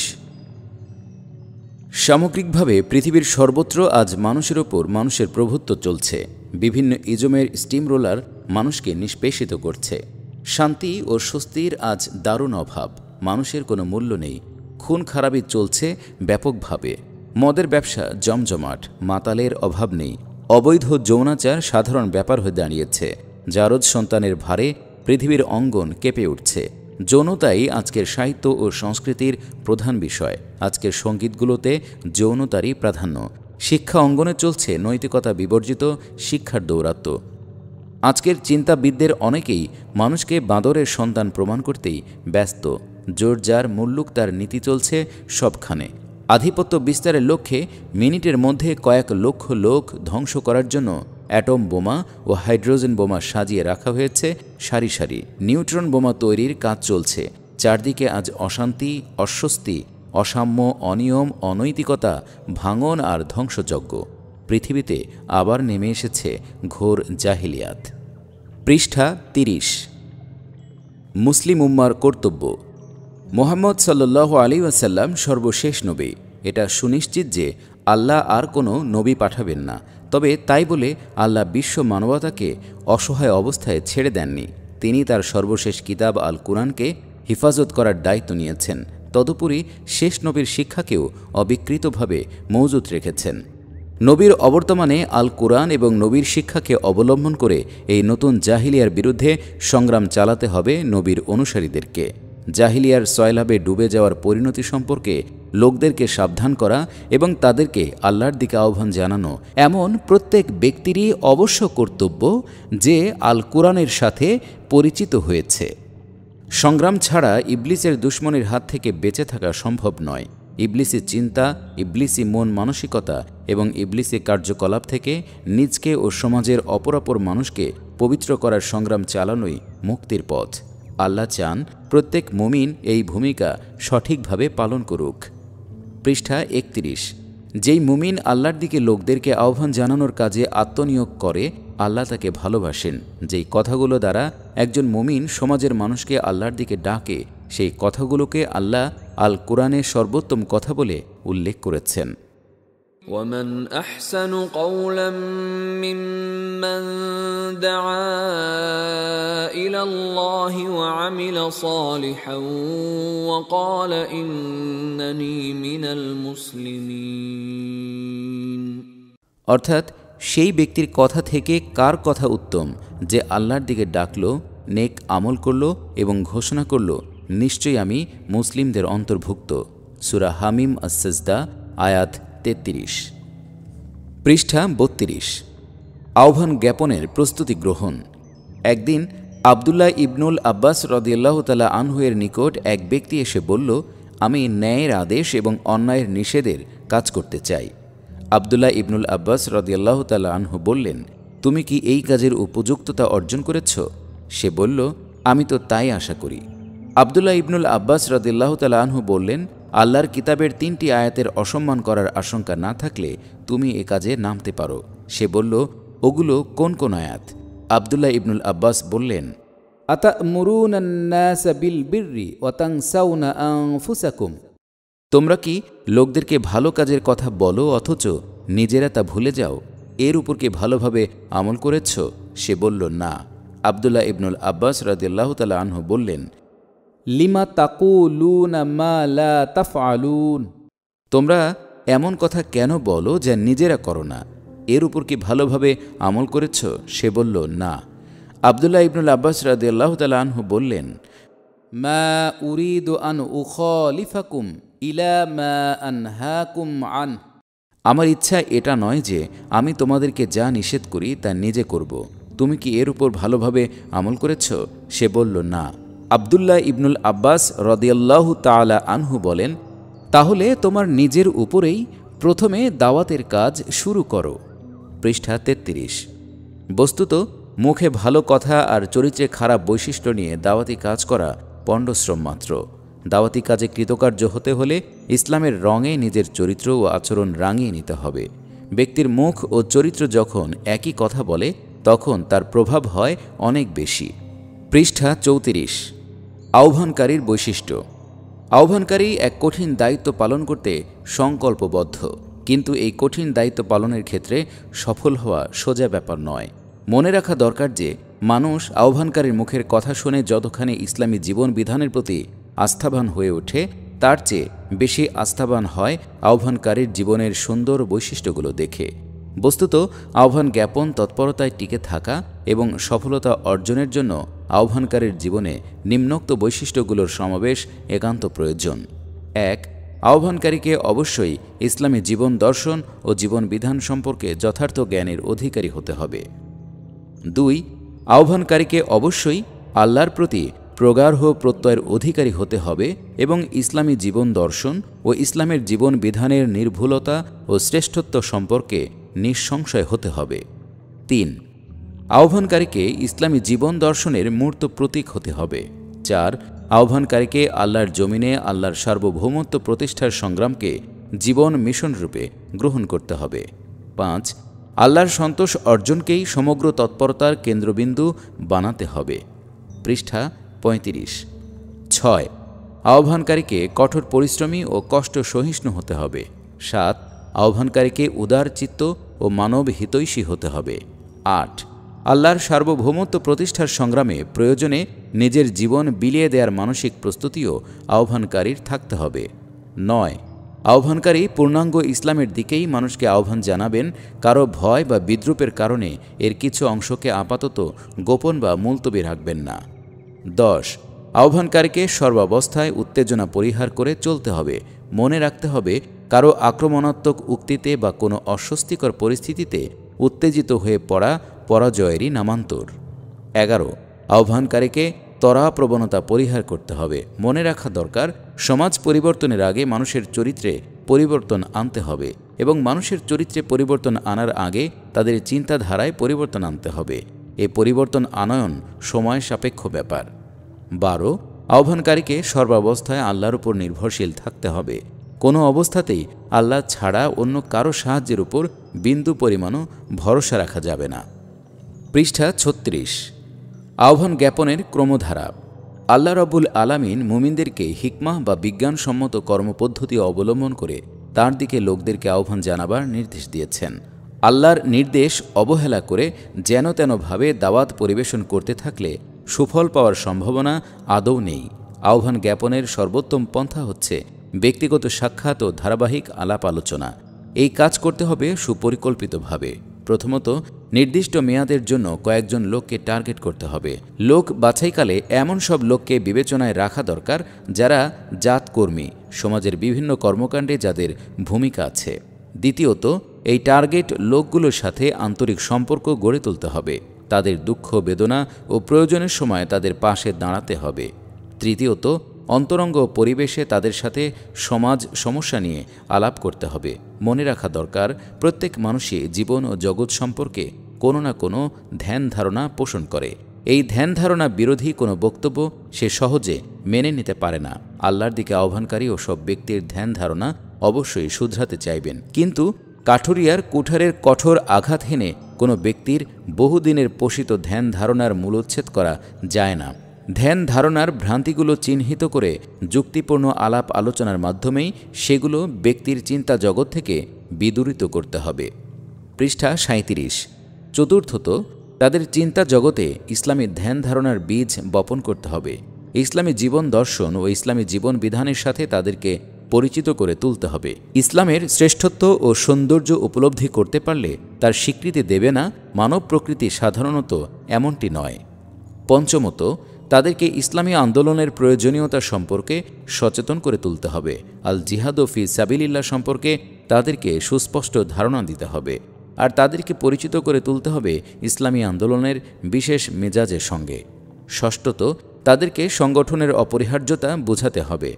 সামগ্রিকভাবে পৃথিবীর সর্বত্র আজ মানুষের ওপর মানুষের প্রভুত্ব চলছে। বিভিন্ন ইজমের স্টিম রোলার মানুষকে নিষ্পেষিত করছে। শান্তি ও স্বস্তির আজ দারুণ অভাব। মানুষের কোনো মূল্য নেই। খুন খারাপি চলছে ব্যাপকভাবে। মদের ব্যবসা জমজমাট। মাতালের অভাব নেই। অবৈধ যৌনাচার সাধারণ ব্যাপার হয়ে দাঁড়িয়েছে। জারজ সন্তানের ভারে পৃথিবীর অঙ্গন কেঁপে উঠছে। যৌনতাই আজকের সাহিত্য ও সংস্কৃতির প্রধান বিষয়। আজকের সঙ্গীতগুলোতে যৌনতারই প্রাধান্য। শিক্ষা অঙ্গনে চলছে নৈতিকতা বিবর্জিত শিক্ষার দৌরাত্ম্য। আজকের চিন্তাবিদদের অনেকেই মানুষকে বাঁদরের সন্তান প্রমাণ করতেই ব্যস্ত। জোর যার মুল্লুক তার নীতি চলছে সবখানে। আধিপত্য বিস্তারের লক্ষ্যে মিনিটের মধ্যে কয়েক লক্ষ লোক ধ্বংস করার জন্য অ্যাটম বোমা ও হাইড্রোজেন বোমা সাজিয়ে রাখা হয়েছে সারি সারি। নিউট্রন বোমা তৈরির কাজ চলছে। চারদিকে আজ অশান্তি, অস্বস্তি, অসাম্য, অনিয়ম, অনৈতিকতা, ভাঙন আর ধ্বংসযজ্ঞ। পৃথিবীতে আবার নেমে এসেছে ঘোর জাহিলিয়াত। পৃষ্ঠা ৩০। মুসলিম উম্মার কর্তব্য। মুহাম্মদ সাল্লাল্লাহু আলাইহি ওয়াসাল্লাম সর্বশেষ নবী। এটা সুনিশ্চিত যে আল্লাহ আর কোনো নবী পাঠাবেন না। তবে তাই বলে আল্লাহ বিশ্ব মানবতাকে অসহায় অবস্থায় ছেড়ে দেননি। তিনি তার সর্বশেষ কিতাব আল কুরআনকে হিফাজত করার দায়িত্ব নিয়েছেন। তদুপরি শেষ নবীর শিক্ষাকেও অবিকৃতভাবে মজুত রেখেছেন। নবীর অবর্তমানে আল কুরআন এবং নবীর শিক্ষাকে অবলম্বন করে এই নতুন জাহিলিয়ার বিরুদ্ধে সংগ্রাম চালাতে হবে নবীর অনুসারীদেরকে। জাহিলিয়ার সয়লাবে ডুবে যাওয়ার পরিণতি সম্পর্কে লোকদেরকে সাবধান করা এবং তাদেরকে আল্লাহর দিকে আহ্বান জানানো এমন প্রত্যেক ব্যক্তিরই অবশ্য কর্তব্য যে আল কুরআনের সাথে পরিচিত হয়েছে। সংগ্রাম ছাড়া ইবলিসের দুশমনের হাত থেকে বেঁচে থাকা সম্ভব নয়। ইবলিসি চিন্তা, ইবলিসি মন মানসিকতা এবং ইবলিসি কার্যকলাপ থেকে নিজকে ও সমাজের অপরাপর মানুষকে পবিত্র করার সংগ্রাম চালানোই মুক্তির পথ। আল্লাহ চান প্রত্যেক মুমিন এই ভূমিকা সঠিকভাবে পালন করুক। পৃষ্ঠা ৩১। যেই মুমিন আল্লাহর দিকে লোকদেরকে আহ্বান জানানোর কাজে আত্মনিয়োগ করে আল্লাহ তাকে ভালোবাসেন। যেই কথাগুলো দ্বারা একজন মুমিন সমাজের মানুষকে আল্লাহর দিকে ডাকে সেই কথাগুলোকে আল্লাহ আল কুরআনে সর্বোত্তম কথা বলে উল্লেখ করেছেন। ومن أحسن قولا ممن دعا إلى الله وعمل صالحا وقال إنني من المسلمين। অর্থাৎ সেই ব্যক্তির কথা থেকে কার কথা উত্তম যে আল্লাহর দিকে ডাকল, নেক আমল করল এবং ঘোষণা করল নিশ্চয়ই আমি মুসলিমদের অন্তর্ভুক্ত। সূরা হামিম আস-সাজদা আয়াত ৩৩। পৃষ্ঠা ৩২। আহ্বান জ্ঞাপনের প্রস্তুতি গ্রহণ। একদিন আবদুল্লাহ ইবনুল আব্বাস রাদিয়াল্লাহু তাআলা আনহু-এর নিকট এক ব্যক্তি এসে বলল, আমি ন্যায়ের আদেশ এবং অন্যায়ের নিষেধের কাজ করতে চাই। আবদুল্লাহ ইবনুল আব্বাস রাদিয়াল্লাহু তাআলা আনহু বললেন, তুমি কি এই কাজের উপযুক্ততা অর্জন করেছ? সে বলল, আমি তো তাই আশা করি। আবদুল্লাহ ইবনুল আব্বাস রাদিয়াল্লাহু তাআলা আনহু বললেন, আল্লাহর কিতাবের ৩টি আয়াতের অসম্মান করার আশঙ্কা না থাকলে তুমি এ কাজে নামতে পারো। সে বলল, ওগুলো কোন কোন আয়াত? আবদুল্লাহ ইবনুল আব্বাস বললেন, আতা'মুরুনান নাস বিল বিররি ওয়া তানসাউনা আনফুসাকুম। তোমরা কি লোকদেরকে ভালো কাজের কথা বলো অথচ নিজেরা তা ভুলে যাও? এর উপর কি ভালোভাবে আমল করেছ? সে বলল, না। আবদুল্লাহ ইবনুল আব্বাস রাদিয়াল্লাহু তাআলা আনহু বললেন, লিমা তাকুলুনা মা লা তাফআলুন। তোমরা এমন কথা কেন বলো যা নিজেরা করো না? এর উপর কি ভালোভাবে আমল করেছ? সে বলল, না। আবদুল্লাহ ইবনুল আব্বাস রাদিয়াল্লাহু তাআলা আনহু বললেন, মা উরিদু আন উখালিফাকুম ইলা মা আনহাকুম আন। আমার ইচ্ছা এটা নয় যে আমি তোমাদেরকে যা নিষেধ করি তা নিজে করব। তুমি কি এর উপর ভালোভাবে আমল করেছ? সে বলল, না। আবদুল্লাহ ইবনুল আব্বাস রাদিয়াল্লাহু তাআলা আনহু বলেন, তাহলে তোমার নিজের উপরেই প্রথমে দাওয়াতের কাজ শুরু করো। পৃষ্ঠা ৩৩। বস্তুত মুখে ভালো কথা আর চরিত্রে খারাপ বৈশিষ্ট্য নিয়ে দাওয়াতি কাজ করা পণ্ডশ্রম মাত্র। দাওয়াতি কাজে কৃতকার্য হতে হলে ইসলামের রঙে নিজের চরিত্র ও আচরণ রাঙিয়ে নিতে হবে। ব্যক্তির মুখ ও চরিত্র যখন একই কথা বলে তখন তার প্রভাব হয় অনেক বেশি। পৃষ্ঠা ৩৪। আহ্বানকারীর বৈশিষ্ট্য। আহ্বানকারী এক কঠিন দায়িত্ব পালন করতে সংকল্পবদ্ধ, কিন্তু এই কঠিন দায়িত্ব পালনের ক্ষেত্রে সফল হওয়া সোজা ব্যাপার নয়। মনে রাখা দরকার যে মানুষ আহ্বানকারীর মুখের কথা শুনে যতখানি ইসলামী জীবন বিধানের প্রতি আস্থাবান হয়ে ওঠে তার চেয়ে বেশি আস্থাবান হয় আহ্বানকারীর জীবনের সুন্দর বৈশিষ্ট্যগুলো দেখে। বস্তুত আহ্বান জ্ঞাপন তৎপরতায় টিকে থাকা এবং সফলতা অর্জনের জন্য আহ্বানকারীর জীবনে নিম্নোক্ত বৈশিষ্ট্যগুলোর সমাবেশ একান্ত প্রয়োজন। ১. আহ্বানকারীকে অবশ্যই ইসলামী জীবন দর্শন ও জীবন বিধান সম্পর্কে যথার্থ জ্ঞানের অধিকারী হতে হবে। ২. আহ্বানকারীকে অবশ্যই আল্লাহর প্রতি প্রগাঢ় প্রত্যয়ের অধিকারী হতে হবে এবং ইসলামী জীবন দর্শন ও ইসলামের জীবন বিধানের নির্ভুলতা ও শ্রেষ্ঠত্ব সম্পর্কে নিঃসংশয় হতে হবে। ৩. আহ্বানকারীকে ইসলামী জীবন দর্শনের মূর্ত প্রতীক হতে হবে। ৪. আহ্বানকারীকে আল্লাহর জমিনে আল্লাহর সার্বভৌমত্ব প্রতিষ্ঠার সংগ্রামকে জীবন মিশন রূপে গ্রহণ করতে হবে। ৫. আল্লাহর সন্তোষ অর্জনকেই সমগ্র তৎপরতার কেন্দ্রবিন্দু বানাতে হবে। পৃষ্ঠা ৩৫। ৬. আহ্বানকারীকে কঠোর পরিশ্রমী ও কষ্ট সহিষ্ণু হতে হবে। ৭. আহ্বানকারীকে উদার চিত্ত ও মানব হিতৈষী হতে হবে। ৮. আল্লাহর সার্বভৌমত্ব প্রতিষ্ঠার সংগ্রামে প্রয়োজনে নিজের জীবন বিলিয়ে দেওয়ার মানসিক প্রস্তুতিও আহ্বানকারীর থাকতে হবে। ৯. আহ্বানকারী পূর্ণাঙ্গ ইসলামের দিকেই মানুষকে আহ্বান জানাবেন, কারো ভয় বা বিদ্রূপের কারণে এর কিছু অংশকে আপাতত গোপন বা মুলতবি রাখবেন না। ১০. আহ্বানকারীকে সর্বাবস্থায় উত্তেজনা পরিহার করে চলতে হবে। মনে রাখতে হবে, কারো আক্রমণাত্মক উক্তিতে বা কোনো অস্বস্তিকর পরিস্থিতিতে উত্তেজিত হয়ে পড়া পরাজয়েরই নামান্তর। ১১. আহ্বানকারীকে ত্বরা প্রবণতা পরিহার করতে হবে। মনে রাখা দরকার, সমাজ পরিবর্তনের আগে মানুষের চরিত্রে পরিবর্তন আনতে হবে এবং মানুষের চরিত্রে পরিবর্তন আনার আগে তাদের চিন্তাধারায় পরিবর্তন আনতে হবে। এ পরিবর্তন আনয়ন সময় সাপেক্ষ ব্যাপার। ১২. আহ্বানকারীকে সর্বাবস্থায় আল্লাহর উপর নির্ভরশীল থাকতে হবে। কোনো অবস্থাতেই আল্লাহ ছাড়া অন্য কারো সাহায্যের উপর বিন্দু পরিমাণও ভরসা রাখা যাবে না। পৃষ্ঠা ৩৬। আহ্বান জ্ঞাপনের ক্রমধারা। আল্লাহ রাব্বুল আলামিন মুমিনদেরকে হিকমাহ বা বিজ্ঞানসম্মত কর্মপদ্ধতি অবলম্বন করে তার দিকে লোকদেরকে আহ্বান জানাবার নির্দেশ দিয়েছেন। আল্লাহর নির্দেশ অবহেলা করে যেন তেনভাবে দাওয়াত পরিবেশন করতে থাকলে সুফল পাওয়ার সম্ভাবনা আদৌ নেই। আহ্বান জ্ঞাপনের সর্বোত্তম পন্থা হচ্ছে ব্যক্তিগত সাক্ষাৎ ও ধারাবাহিক আলাপ আলোচনা। এই কাজ করতে হবে সুপরিকল্পিতভাবে। প্রথমত, নির্দিষ্ট মেয়াদের জন্য কয়েকজন লোককে টার্গেট করতে হবে। লোক বাছাইকালে এমন সব লোককে বিবেচনায় রাখা দরকার যারা জাতকর্মী, সমাজের বিভিন্ন কর্মকাণ্ডে যাদের ভূমিকা আছে। দ্বিতীয়ত, এই টার্গেট লোকগুলোর সাথে আন্তরিক সম্পর্ক গড়ে তুলতে হবে। তাদের দুঃখ বেদনা ও প্রয়োজনের সময় তাদের পাশে দাঁড়াতে হবে। তৃতীয়ত, অন্তরঙ্গ পরিবেশে তাদের সাথে সমাজ সমস্যা নিয়ে আলাপ করতে হবে। মনে রাখা দরকার, প্রত্যেক মানুষই জীবন ও জগৎ সম্পর্কে কোনো না কোনো ধ্যান ধারণা পোষণ করে। এই ধ্যান ধারণা বিরোধী কোনো বক্তব্য সে সহজে মেনে নিতে পারে না। আল্লাহর দিকে আহ্বানকারী ও সব ব্যক্তির ধ্যান ধারণা অবশ্যই শুধরাতে চাইবেন, কিন্তু কাঠুরিয়ার কুঠারের কঠোর আঘাত হেনে কোনো ব্যক্তির বহুদিনের পোষিত ধ্যান ধারণার মূলোচ্ছেদ করা যায় না। ধ্যান ধারণার ভ্রান্তিগুলো চিহ্নিত করে যুক্তিপূর্ণ আলাপ আলোচনার মাধ্যমেই সেগুলো ব্যক্তির চিন্তা জগৎ থেকে বিদূরিত করতে হবে। পৃষ্ঠা ৩৭। চতুর্থত, তাদের চিন্তা জগতে ইসলামী ধ্যান ধারণার বীজ বপন করতে হবে। ইসলামী জীবন দর্শন ও ইসলামী জীবন বিধানের সাথে তাদেরকে পরিচিত করে তুলতে হবে। ইসলামের শ্রেষ্ঠত্ব ও সৌন্দর্য উপলব্ধি করতে পারলে তার স্বীকৃতি দেবে না মানব প্রকৃতি সাধারণত এমনটি নয়। পঞ্চমত, তাদেরকে ইসলামী আন্দোলনের প্রয়োজনীয়তা সম্পর্কে সচেতন করে তুলতে হবে। আল জিহাদ ফি সাবিলিল্লাহ সম্পর্কে তাদেরকে সুস্পষ্ট ধারণা দিতে হবে, আর তাদেরকে পরিচিত করে তুলতে হবে ইসলামী আন্দোলনের বিশেষ মেজাজের সঙ্গে। ষষ্ঠত, তাদেরকে সংগঠনের অপরিহার্যতা বোঝাতে হবে।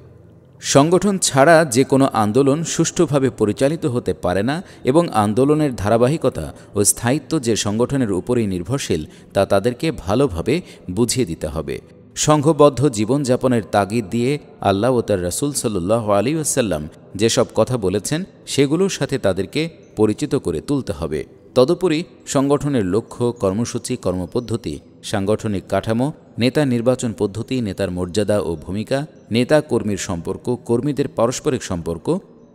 সংগঠন ছাড়া যে কোনো আন্দোলন সুষ্ঠুভাবে পরিচালিত হতে পারে না এবং আন্দোলনের ধারাবাহিকতা ও স্থায়িত্ব যে সংগঠনের উপরেই নির্ভরশীল তা তাদেরকে ভালোভাবে বুঝিয়ে দিতে হবে। সংঘবদ্ধ জীবনযাপনের তাগিদ দিয়ে আল্লাহ ও তার রাসূল সাল্লাল্লাহু আলাইহি ওয়াসাল্লাম যেসব কথা বলেছেন সেগুলোর সাথে তাদেরকে পরিচিত করে তুলতে হবে। তদুপরি সংগঠনের লক্ষ্য, কর্মসূচি, কর্মপদ্ধতি, সাংগঠনিক কাঠামো, নেতা নির্বাচন পদ্ধতি, নেতার মর্যাদা ও ভূমিকা, নেতা কর্মীর সম্পর্ক, কর্মীদের পারস্পরিক সম্পর্ক,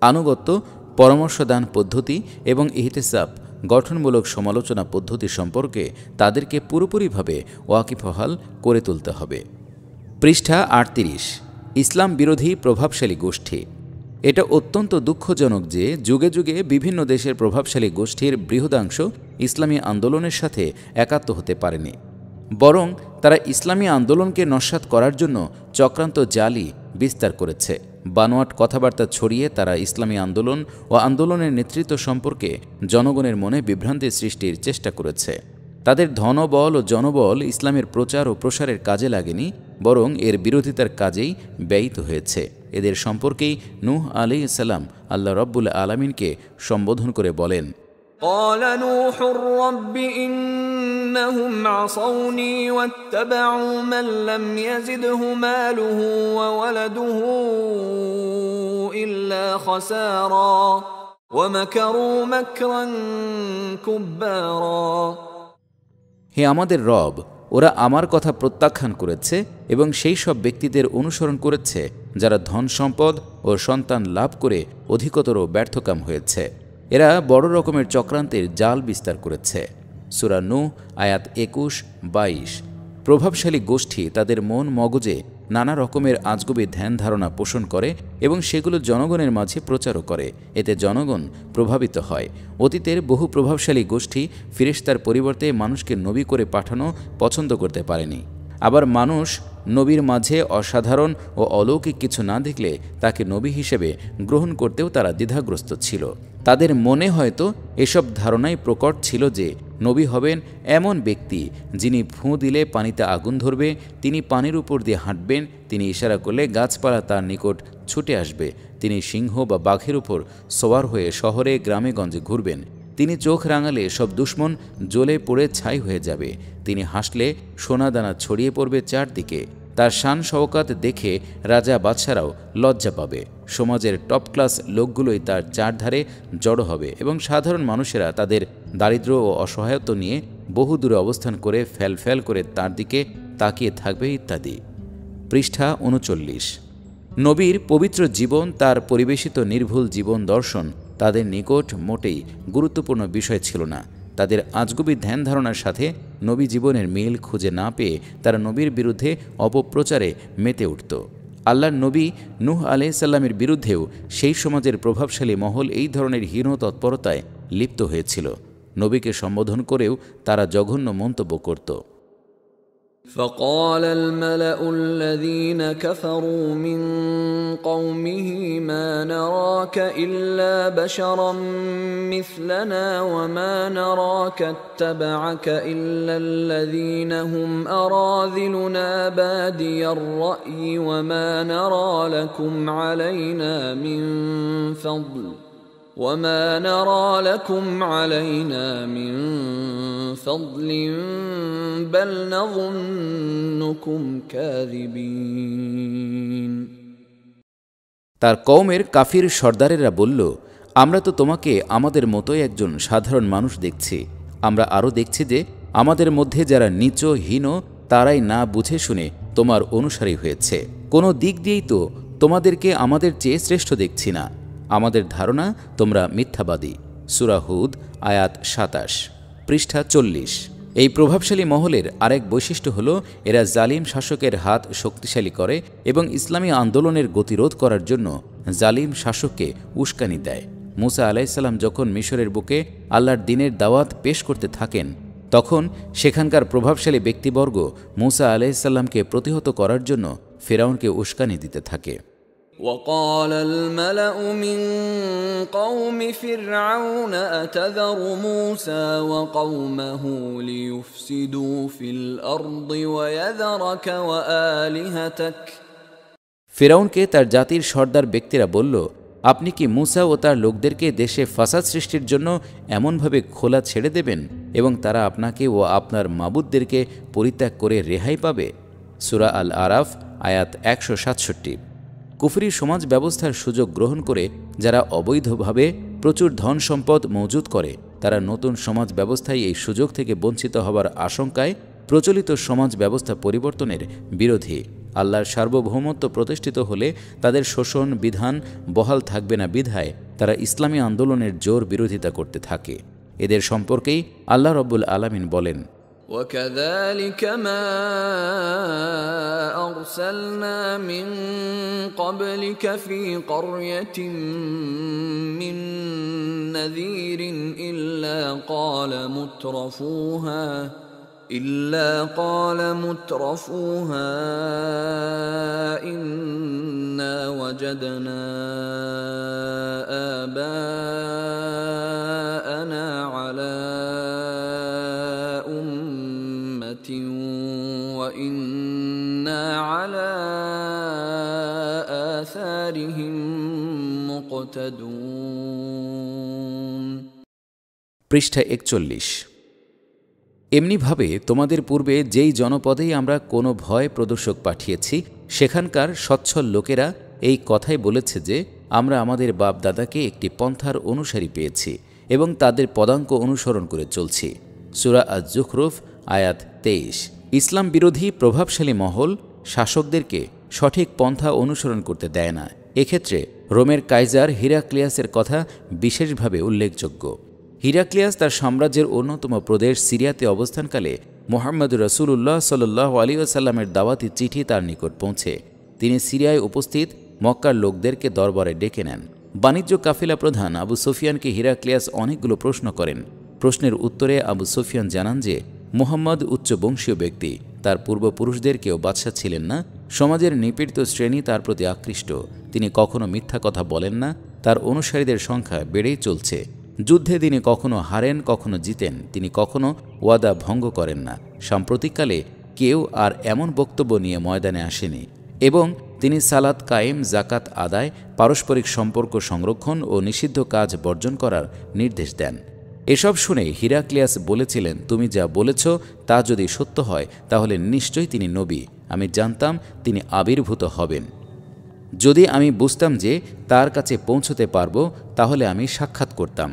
আনুগত্য, পরামর্শদান পদ্ধতি এবং ইহতিসাব গঠনমূলক সমালোচনা পদ্ধতি সম্পর্কে তাদেরকে পুরোপুরিভাবে ওয়াকিবহাল করে তুলতে হবে। পৃষ্ঠা ৩৮। ইসলাম বিরোধী প্রভাবশালী গোষ্ঠী। এটা অত্যন্ত দুঃখজনক যে যুগে যুগে বিভিন্ন দেশের প্রভাবশালী গোষ্ঠীর বৃহদাংশ ইসলামী আন্দোলনের সাথে একাত্ম হতে পারেনি, বরং তারা ইসলামী আন্দোলনকে নস্যাৎ করার জন্য চক্রান্ত জালি বিস্তার করেছে। বানোয়াট কথাবার্তা ছড়িয়ে তারা ইসলামী আন্দোলন ও আন্দোলনের নেতৃত্ব সম্পর্কে জনগণের মনে বিভ্রান্তি সৃষ্টির চেষ্টা করেছে। তাদের ধনবল ও জনবল ইসলামের প্রচার ও প্রসারের কাজে লাগেনি, বরং এর বিরোধিতার কাজেই ব্যয়িত হয়েছে। এদের সম্পর্কেই নূহ আলাইহিস সালাম আল্লাহ রাব্বুল আলামিনকে সম্বোধন করে বলেন, قال نوح رب إنهم عصوني واتبعوا من لم يزده ماله وولده إلا خسارا ومكروا مكرا كبارا হে আমাদের রব, ওরা আমার কথা প্রত্যাখ্যান করেছে এবং সেই সব ব্যক্তিদের অনুসরণ করেছে যারা ধন সম্পদ ও সন্তান লাভ করে অধিকতর ব্যর্থকাম হয়েছে। এরা বড় রকমের চক্রান্তের জাল বিস্তার করেছে। সূরা নূহ আয়াত ২১-২২। প্রভাবশালী গোষ্ঠী তাদের মন মগজে নানা রকমের আজগুবি ধ্যান ধারণা পোষণ করে এবং সেগুলো জনগণের মাঝে প্রচারও করে। এতে জনগণ প্রভাবিত হয়। অতীতের বহু প্রভাবশালী গোষ্ঠী ফিরেশতার পরিবর্তে মানুষকে নবী করে পাঠানো পছন্দ করতে পারেনি। আবার মানুষ নবীর মাঝে অসাধারণ ও অলৌকিক কিছু না দেখলে তাকে নবী হিসেবে গ্রহণ করতেও তারা দ্বিধাগ্রস্ত ছিল। তাদের মনে হয়তো এসব ধারণাই প্রকট ছিল যে নবী হবেন এমন ব্যক্তি যিনি ফুঁ দিলে পানিতে আগুন ধরবে, তিনি পানির উপর দিয়ে হাঁটবেন, তিনি ইশারা করলে গাছপালা তার নিকট ছুটে আসবে, তিনি সিংহ বা বাঘের উপর সওয়ার হয়ে শহরে গ্রামে গঞ্জে ঘুরবেন, তিনি চোখ রাঙালে সব দুশ্মন জ্বলে পড়ে ছাই হয়ে যাবে, তিনি হাসলে সোনাদানা ছড়িয়ে পড়বে চারদিকে, তার শান শওকাত দেখে রাজা বাদশারাও লজ্জা পাবে, সমাজের টপ ক্লাস লোকগুলোই তার চারধারে জড়ো হবে এবং সাধারণ মানুষেরা তাদের দারিদ্র্য ও অসহায়ত্ব নিয়ে বহু দূরে অবস্থান করে ফ্যাল করে তার দিকে তাকিয়ে থাকবে ইত্যাদি। পৃষ্ঠা ৩৯। নবীর পবিত্র জীবন, তার পরিবেশিত নির্ভুল জীবন দর্শন তাদের নিকট মোটেই গুরুত্বপূর্ণ বিষয় ছিল না। তাদের আজগুবি ধ্যান ধারণার সাথে নবী জীবনের মিল খুঁজে না পেয়ে তারা নবীর বিরুদ্ধে অপপ্রচারে মেতে উঠত। আল্লাহর নবী নূহ আলাইহিসসালামের বিরুদ্ধেও সেই সমাজের প্রভাবশালী মহল এই ধরনের হীন তৎপরতায় লিপ্ত হয়েছিল। নবীকে সম্বোধন করেও তারা জঘন্য মন্তব্য করত। فقال الملأ الذين كفروا من قومه ما نراك إلا بشرا مثلنا وما نراك اتبعك إلا الذين هم أراذلنا بادي الرأي وما نرى لكم علينا من فضل بل نظنكم كاذبين। তার কওমের কাফির সর্দারেরা বলল, আমরা তো তোমাকে আমাদের মতোই একজন সাধারণ মানুষ দেখছি। আমরা আরও দেখছি যে আমাদের মধ্যে যারা নীচ হীন তারাই না বুঝে শুনে তোমার অনুসারী হয়েছে। কোনো দিক দিয়েই তো তোমাদেরকে আমাদের চেয়ে শ্রেষ্ঠ দেখছি না। আমাদের ধারণা তোমরা মিথ্যাবাদী। সূরা হুদ আয়াত ২৭। পৃষ্ঠা ৪০। এই প্রভাবশালী মহলের আরেক বৈশিষ্ট্য হল এরা জালিম শাসকের হাত শক্তিশালী করে এবং ইসলামী আন্দোলনের গতিরোধ করার জন্য জালিম শাসককে উস্কানি দেয়। মুসা আলাইহিসসালাম যখন মিশরের বুকে আল্লাহর দ্বীনের দাওয়াত পেশ করতে থাকেন, তখন সেখানকার প্রভাবশালী ব্যক্তিবর্গ মুসা আলাইহিসসালামকে প্রতিহত করার জন্য ফিরআউনকে উস্কানি দিতে থাকে। وقال الملأ من قوم فرعون أتذر موسى وقومه ليفسدوا في الأرض ويذرك وآلهتك। ফিরআউনকে তার জাতির সর্দার ব্যক্তিরা বলল, আপনি কি মুসা ও তার লোকদেরকে দেশে ফাসাদ সৃষ্টির জন্য এমনভাবে খোলা ছেড়ে দেবেন এবং তারা আপনাকে ও আপনার মাবুদদেরকে পরিত্যাগ করে রেহাই পাবে? সূরা আল আরাফ আয়াত ১৬৭। কুফরি সমাজ ব্যবস্থার সুযোগ গ্রহণ করে যারা অবৈধভাবে প্রচুর ধন সম্পদ মজুদ করে, তারা নতুন সমাজ ব্যবস্থায় এই সুযোগ থেকে বঞ্চিত হবার আশঙ্কায় প্রচলিত সমাজ ব্যবস্থা পরিবর্তনের বিরোধী। আল্লাহর সার্বভৌমত্ব প্রতিষ্ঠিত হলে তাদের শোষণ বিধান বহাল থাকবে না বিধায় তারা ইসলামী আন্দোলনের জোর বিরোধিতা করতে থাকে। এদের সম্পর্কেই আল্লাহ রব্বুল আলামিন বলেন, وكذلك ما أرسلنا من قبلك في قرية من نذير إلا قال مترفوها إنا وجدنا آباءنا على وإنا على آثارهم مقتدون। পৃষ্ঠা ৪১। এমনিভাবে তোমাদের পূর্বে যেই জনপদেই আমরা কোনো ভয় প্রদর্শক পাঠিয়েছি, সেখানকার সচ্ছল লোকেরা এই কথাই বলেছে যে আমরা আমাদের বাপ দাদাকে একটি পন্থার অনুসারী পেয়েছি এবং তাদের পদাঙ্ক অনুসরণ করে চলছি। সূরা আজ-জুখরুফ আয়াত 23। ইসলাম বিরোধী প্রভাবশালী মহল শাসকদেরকে সঠিক পন্থা অনুসরণ করতে দেয় না। এক্ষেত্রে রোমের কাইজার হিরাক্লিয়াসের কথা বিশেষভাবে উল্লেখযোগ্য। হিরাক্লিয়াস তার সাম্রাজ্যের অন্যতম প্রদেশ সিরিয়াতে অবস্থানকালে মুহাম্মদ রাসূলুল্লাহ সাল্লাল্লাহু আলাইহি ওয়াসাল্লামের দাওয়াতি চিঠি তার নিকট পৌঁছে তিনি সিরিয়ায় উপস্থিত মক্কার লোকদেরকে দরবারে ডেকে নেন। বাণিজ্য কাফিলা প্রধান আবু সুফিয়ানকে হিরাক্লিয়াস অনেকগুলো প্রশ্ন করেন। প্রশ্নের উত্তরে আবু সুফিয়ান জানান যে মুহাম্মদ উচ্চবংশীয় ব্যক্তি, তার পূর্বপুরুষদের কেউ বাদশা ছিলেন না, সমাজের নিপীড়িত শ্রেণী তার প্রতি আকৃষ্ট, তিনি কখনো মিথ্যা কথা বলেন না, তার অনুসারীদের সংখ্যা বেড়েই চলছে, যুদ্ধে তিনি কখনো হারেন কখনো জিতেন, তিনি কখনো ওয়াদা ভঙ্গ করেন না, সাম্প্রতিককালে কেউ আর এমন বক্তব্য নিয়ে ময়দানে আসেনি, এবং তিনি সালাত কায়েম, জাকাত আদায়, পারস্পরিক সম্পর্ক সংরক্ষণ ও নিষিদ্ধ কাজ বর্জন করার নির্দেশ দেন। এসব শুনে হিরাক্লিয়াস বলেছিলেন, তুমি যা বলেছ তা যদি সত্য হয় তাহলে নিশ্চয়ই তিনি নবী। আমি জানতাম তিনি আবির্ভূত হবেন। যদি আমি বুঝতাম যে তার কাছে পৌঁছতে পারব তাহলে আমি সাক্ষাৎ করতাম,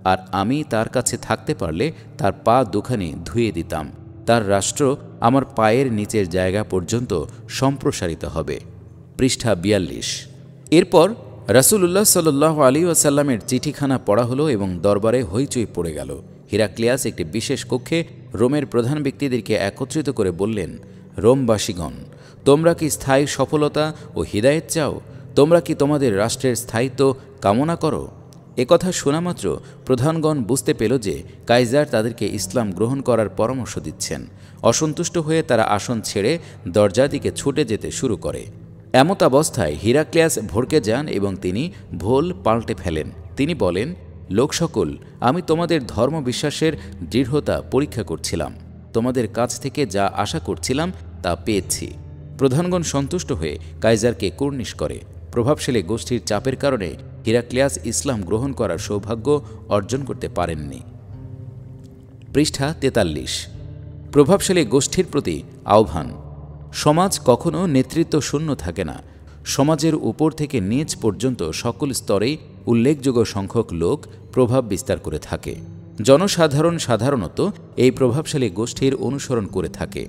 আর আমি তার কাছে থাকতে পারলে তার পা দুখানি ধুয়ে দিতাম, তার রাষ্ট্র আমার পায়ের নিচের জায়গা পর্যন্ত সম্প্রসারিত হবে। পৃষ্ঠা 42। এরপর রাসূলুল্লাহ সাল্লাল্লাহু আলাইহি ওয়াসাল্লামের চিঠিখানা পড়া হলো এবং দরবারে হইচই পড়ে গেল। হিরাক্লিয়াস একটি বিশেষ কক্ষে রোমের প্রধান ব্যক্তিদেরকে একত্রিত করে বললেন, রোমবাসীগণ, তোমরা কি স্থায়ী সফলতা ও হিদায়েত চাও? তোমরা কি তোমাদের রাষ্ট্রের স্থায়িত্ব কামনা করো? একথা শোনামাত্র প্রধানগণ বুঝতে পেল যে কাইজার তাদেরকে ইসলাম গ্রহণ করার পরামর্শ দিচ্ছেন। অসন্তুষ্ট হয়ে তারা আসন ছেড়ে দরজার দিকে ছুটে যেতে শুরু করে। এমত অবস্থায় হিরাক্লিয়াস ভড়কে যান এবং তিনি ভোল পাল্টে ফেলেন। তিনি বলেন, লোক সকল, আমি তোমাদের ধর্ম বিশ্বাসের দৃঢ়তা পরীক্ষা করছিলাম, তোমাদের কাছ থেকে যা আশা করছিলাম তা পেয়েছি। প্রধানগণ সন্তুষ্ট হয়ে কাইজারকে কুর্নিশ করে। প্রভাবশালী গোষ্ঠীর চাপের কারণে হিরাক্লিয়াস ইসলাম গ্রহণ করার সৌভাগ্য অর্জন করতে পারেননি। পৃষ্ঠা 43। প্রভাবশালী গোষ্ঠীর প্রতি আহ্বান। সমাজ কখনো নেতৃত্ব শূন্য থাকে না। সমাজের উপর থেকে নিচ পর্যন্ত সকল স্তরেই উল্লেখযোগ্য সংখ্যক লোক প্রভাব বিস্তার করে থাকে। জনসাধারণ সাধারণত এই প্রভাবশালী গোষ্ঠীর অনুসরণ করে থাকে।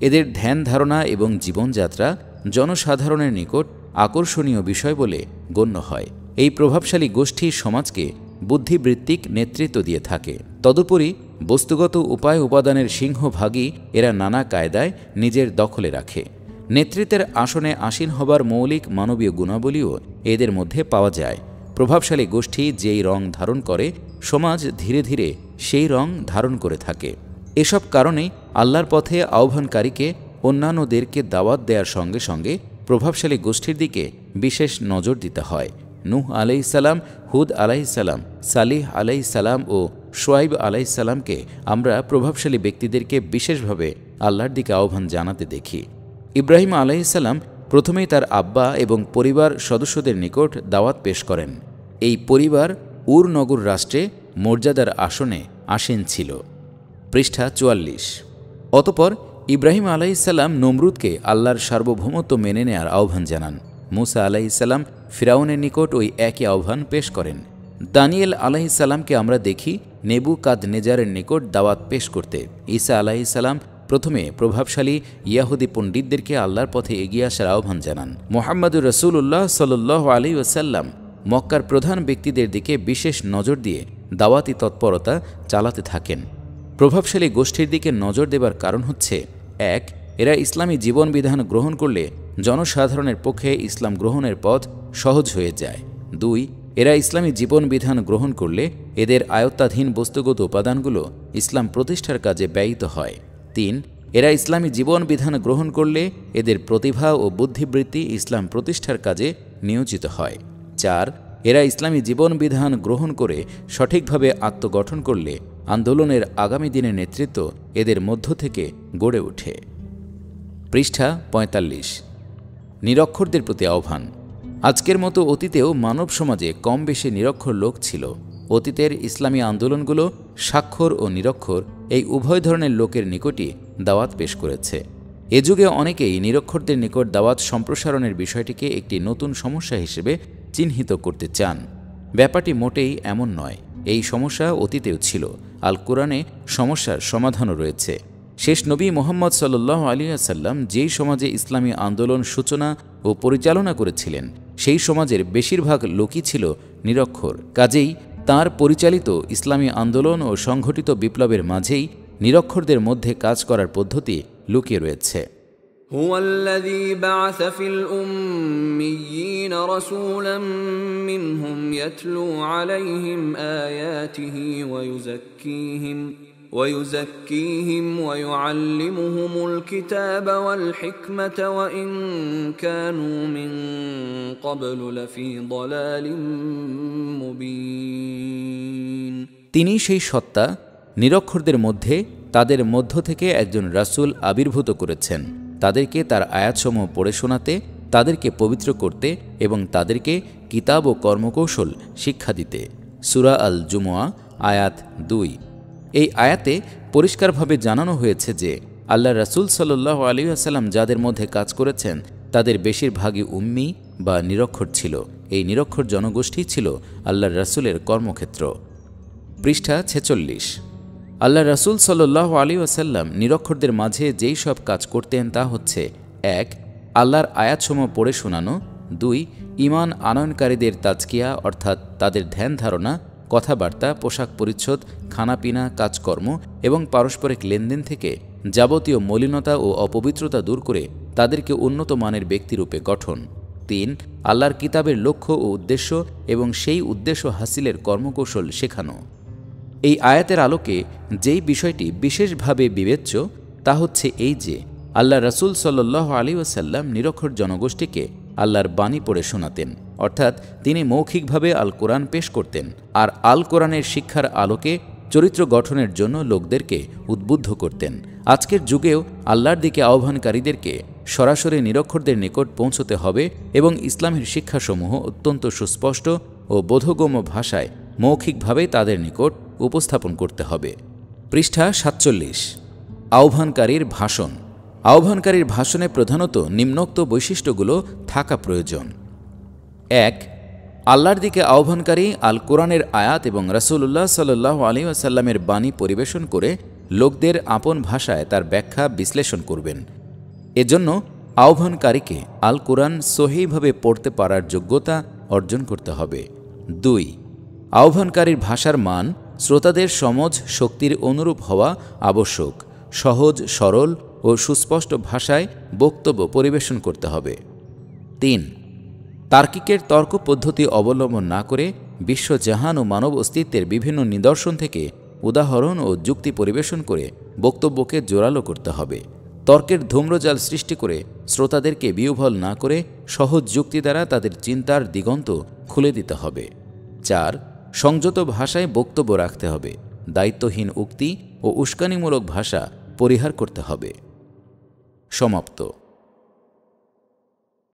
এদের ধ্যান ধারণা এবং জীবনযাত্রা জনসাধারণের নিকট আকর্ষণীয় বিষয় বলে গণ্য হয়। এই প্রভাবশালী গোষ্ঠী সমাজকে বুদ্ধিবৃত্তিক নেতৃত্ব দিয়ে থাকে। তদুপরি বস্তুগত উপায় উপাদানের সিংহভাগই এরা নানা কায়দায় নিজের দখলে রাখে। নেতৃত্বের আসনে আসীন হবার মৌলিক মানবীয় গুণাবলীও এদের মধ্যে পাওয়া যায়। প্রভাবশালী গোষ্ঠী যেই রং ধারণ করে, সমাজ ধীরে ধীরে সেই রং ধারণ করে থাকে। এসব কারণেই আল্লাহর পথে আহ্বানকারীকে অন্যান্যদেরকে দাওয়াত দেওয়ার সঙ্গে সঙ্গে প্রভাবশালী গোষ্ঠীর দিকে বিশেষ নজর দিতে হয়। নূহ আলাইহিসসালাম, হুদ আলাইহিসসালাম, সালিহ আলাইহিসসালাম ও শুআইব আলাইহিসসালামকে আমরা প্রভাবশালী ব্যক্তিদেরকে বিশেষভাবে আল্লাহর দিকে আহ্বান জানাতে দেখি। ইব্রাহিম আলাইহিসসালাম প্রথমেই তার আব্বা এবং পরিবার সদস্যদের নিকট দাওয়াত পেশ করেন। এই পরিবার উর নগর রাষ্ট্রে মর্যাদার আসনে আসীন ছিল। পৃষ্ঠা 44। অতঃপর ইব্রাহিম আলাইহিসসালাম নমরুদকে আল্লাহর সার্বভৌমত্ব মেনে নেয়ার আহ্বান জানান। মুসা আলাইহিসসালাম ফিরাউনের নিকট ওই একই আহ্বান পেশ করেন। দানিয়েল আলাইহিসসালামকে আমরা দেখি নেবুকাদনেজারের নিকট দাওয়াত পেশ করতে। ঈসা আলাইহিসসালাম প্রথমে প্রভাবশালী ইয়াহুদি পণ্ডিতদেরকে আল্লাহর পথে এগিয়ে আসার আহ্বান জানান। মুহাম্মদুর রাসূলুল্লাহ সাল্লাল্লাহু আলাইহি ওয়াসাল্লাম মক্কার প্রধান ব্যক্তিদের দিকে বিশেষ নজর দিয়ে দাওয়াতি তৎপরতা চালাতে থাকেন। প্রভাবশালী গোষ্ঠীর দিকে নজর দেবার কারণ হচ্ছে, ১. এরা ইসলামী জীবনবিধান গ্রহণ করলে জনসাধারণের পক্ষে ইসলাম গ্রহণের পথ সহজ হয়ে যায়। ২. এরা ইসলামী জীবনবিধান গ্রহণ করলে এদের আয়ত্তাধীন বস্তুগত উপাদানগুলো ইসলাম প্রতিষ্ঠার কাজে ব্যয়িত হয়। ৩. এরা ইসলামী জীবনবিধান গ্রহণ করলে এদের প্রতিভা ও বুদ্ধিবৃত্তি ইসলাম প্রতিষ্ঠার কাজে নিয়োজিত হয়। ৪. এরা ইসলামী জীবনবিধান গ্রহণ করে সঠিকভাবে আত্মগঠন করলে আন্দোলনের আগামী দিনের নেতৃত্ব এদের মধ্য থেকে গড়ে ওঠে। পৃষ্ঠা ৪৫। নিরক্ষরদের প্রতি আহ্বান। আজকের মতো অতীতেও মানব সমাজে কম বেশি নিরক্ষর লোক ছিল। অতীতের ইসলামী আন্দোলনগুলো স্বাক্ষর ও নিরক্ষর এই উভয় ধরনের লোকের নিকটই দাওয়াত পেশ করেছে। এ যুগে অনেকেই নিরক্ষরদের নিকট দাওয়াত সম্প্রসারণের বিষয়টিকে একটি নতুন সমস্যা হিসেবে চিহ্নিত করতে চান। ব্যাপারটি মোটেই এমন নয়। এই সমস্যা অতীতেও ছিল। আল কোরআনে সমস্যার সমাধানও রয়েছে। শেষ নবী মুহাম্মদ সাল্লাল্লাহু আলাইহি ওয়াসাল্লাম যেই সমাজে ইসলামী আন্দোলন সূচনা ও পরিচালনা করেছিলেন, সেই সমাজের বেশিরভাগ লোকই ছিল নিরক্ষর। কাজেই তাঁর পরিচালিত ইসলামী আন্দোলন ও সংঘটিত বিপ্লবের মাঝেই নিরক্ষরদের মধ্যে কাজ করার পদ্ধতি লুকিয়ে রয়েছে। هو الذي بعث في الأميين رسولا منهم يتلو عليهم آياته ويزكيهم ويعلمهم الكتاب والحكمة وإن كانوا من قبل لفي ضلال مبين। তিনি সেই সত্তা, নিরক্ষরদের মধ্যে তাদের মধ্য থেকে একজন রাসূল আবির্ভূত করেছেন, তাদেরকে তার আয়াতসমূহ পড়ে শোনাতে, তাদেরকে পবিত্র করতে এবং তাদেরকে কিতাব ও কর্মকৌশল শিক্ষা দিতে। সূরা আল জুমুয়া আয়াত 2। এই আয়াতে পরিষ্কারভাবে জানানো হয়েছে যে আল্লাহ রাসূল সাল্লাল্লাহু আলাইহি ওয়াসাল্লাম যাদের মধ্যে কাজ করেছেন তাদের বেশিরভাগই উম্মি বা নিরক্ষর ছিল। এই নিরক্ষর জনগোষ্ঠী ছিল আল্লাহর রাসূলের কর্মক্ষেত্র। পৃষ্ঠা 46। আল্লাহ রাসূল সাল্লাল্লাহু আলাইহি ওয়াসাল্লাম নিরক্ষরদের মাঝে যেই সব কাজ করতেন তা হচ্ছে: 1. আল্লাহর আয়াতসমূহ পড়ে শোনানো। 2. ঈমান আনয়নকারীদের তাজকিয়া, অর্থাৎ তাদের ধ্যান ধারণা, কথাবার্তা, পোশাক পরিচ্ছদ, খানাপিনা, কাজকর্ম এবং পারস্পরিক লেনদেন থেকে যাবতীয় মলিনতা ও অপবিত্রতা দূর করে তাদেরকে উন্নত মানের ব্যক্তিরূপে গঠন। 3. আল্লাহর কিতাবের লক্ষ্য ও উদ্দেশ্য এবং সেই উদ্দেশ্য হাসিলের কর্মকৌশল শেখানো। এই আয়াতের আলোকে যেই বিষয়টি বিশেষভাবে বিবেচ্য তা হচ্ছে এই যে আল্লাহ রাসূল সাল্লাল্লাহু আলাইহি ওয়াসাল্লাম নিরক্ষর জনগোষ্ঠীকে আল্লাহর বাণী পড়ে শোনাতেন, অর্থাৎ তিনি মৌখিকভাবে আল কোরআন পেশ করতেন আর আল কোরআনের শিক্ষার আলোকে চরিত্র গঠনের জন্য লোকদেরকে উদ্বুদ্ধ করতেন। আজকের যুগেও আল্লাহর দিকে আহ্বানকারীদেরকে সরাসরি নিরক্ষরদের নিকট পৌঁছতে হবে এবং ইসলামের শিক্ষাসমূহ অত্যন্ত সুস্পষ্ট ও বোধগম্য ভাষায় মৌখিকভাবে তাদের নিকট উপস্থাপন করতে হবে। পৃষ্ঠা 47। আহ্বানকারীর ভাষণ। আহ্বানকারীর ভাষণে প্রধানত নিম্নোক্ত বৈশিষ্ট্যগুলো থাকা প্রয়োজন। 1. আল্লাহর দিকে আহ্বানকারী আল কোরআনের আয়াত এবং রাসূলুল্লাহ সাল্লাল্লাহু আলাইহি ওয়াসাল্লামের বাণী পরিবেশন করে লোকদের আপন ভাষায় তার ব্যাখ্যা বিশ্লেষণ করবেন। এজন্য আহ্বানকারীকে আল কোরআন সহিভাবে পড়তে পারার যোগ্যতা অর্জন করতে হবে। 2. আহ্বানকারীর ভাষার মান শ্রোতাদের সমঝ শক্তির অনুরূপ হওয়া আবশ্যক। সহজ, সরল ও সুস্পষ্ট ভাষায় বক্তব্য পরিবেশন করতে হবে। 3. তার্কিকের তর্ক পদ্ধতি অবলম্বন না করে বিশ্বজাহান ও মানব অস্তিত্বের বিভিন্ন নিদর্শন থেকে উদাহরণ ও যুক্তি পরিবেশন করে বক্তব্যকে জোরালো করতে হবে। তর্কের ধূম্রজাল সৃষ্টি করে শ্রোতাদেরকে বিহ্বল না করে সহজ যুক্তি দ্বারা তাদের চিন্তার দিগন্ত খুলে দিতে হবে। 4. সংযত ভাষায় বক্তব্য রাখতে হবে। দায়িত্বহীন উক্তি ও উস্কানিমূলক ভাষা পরিহার করতে হবে। সমাপ্ত।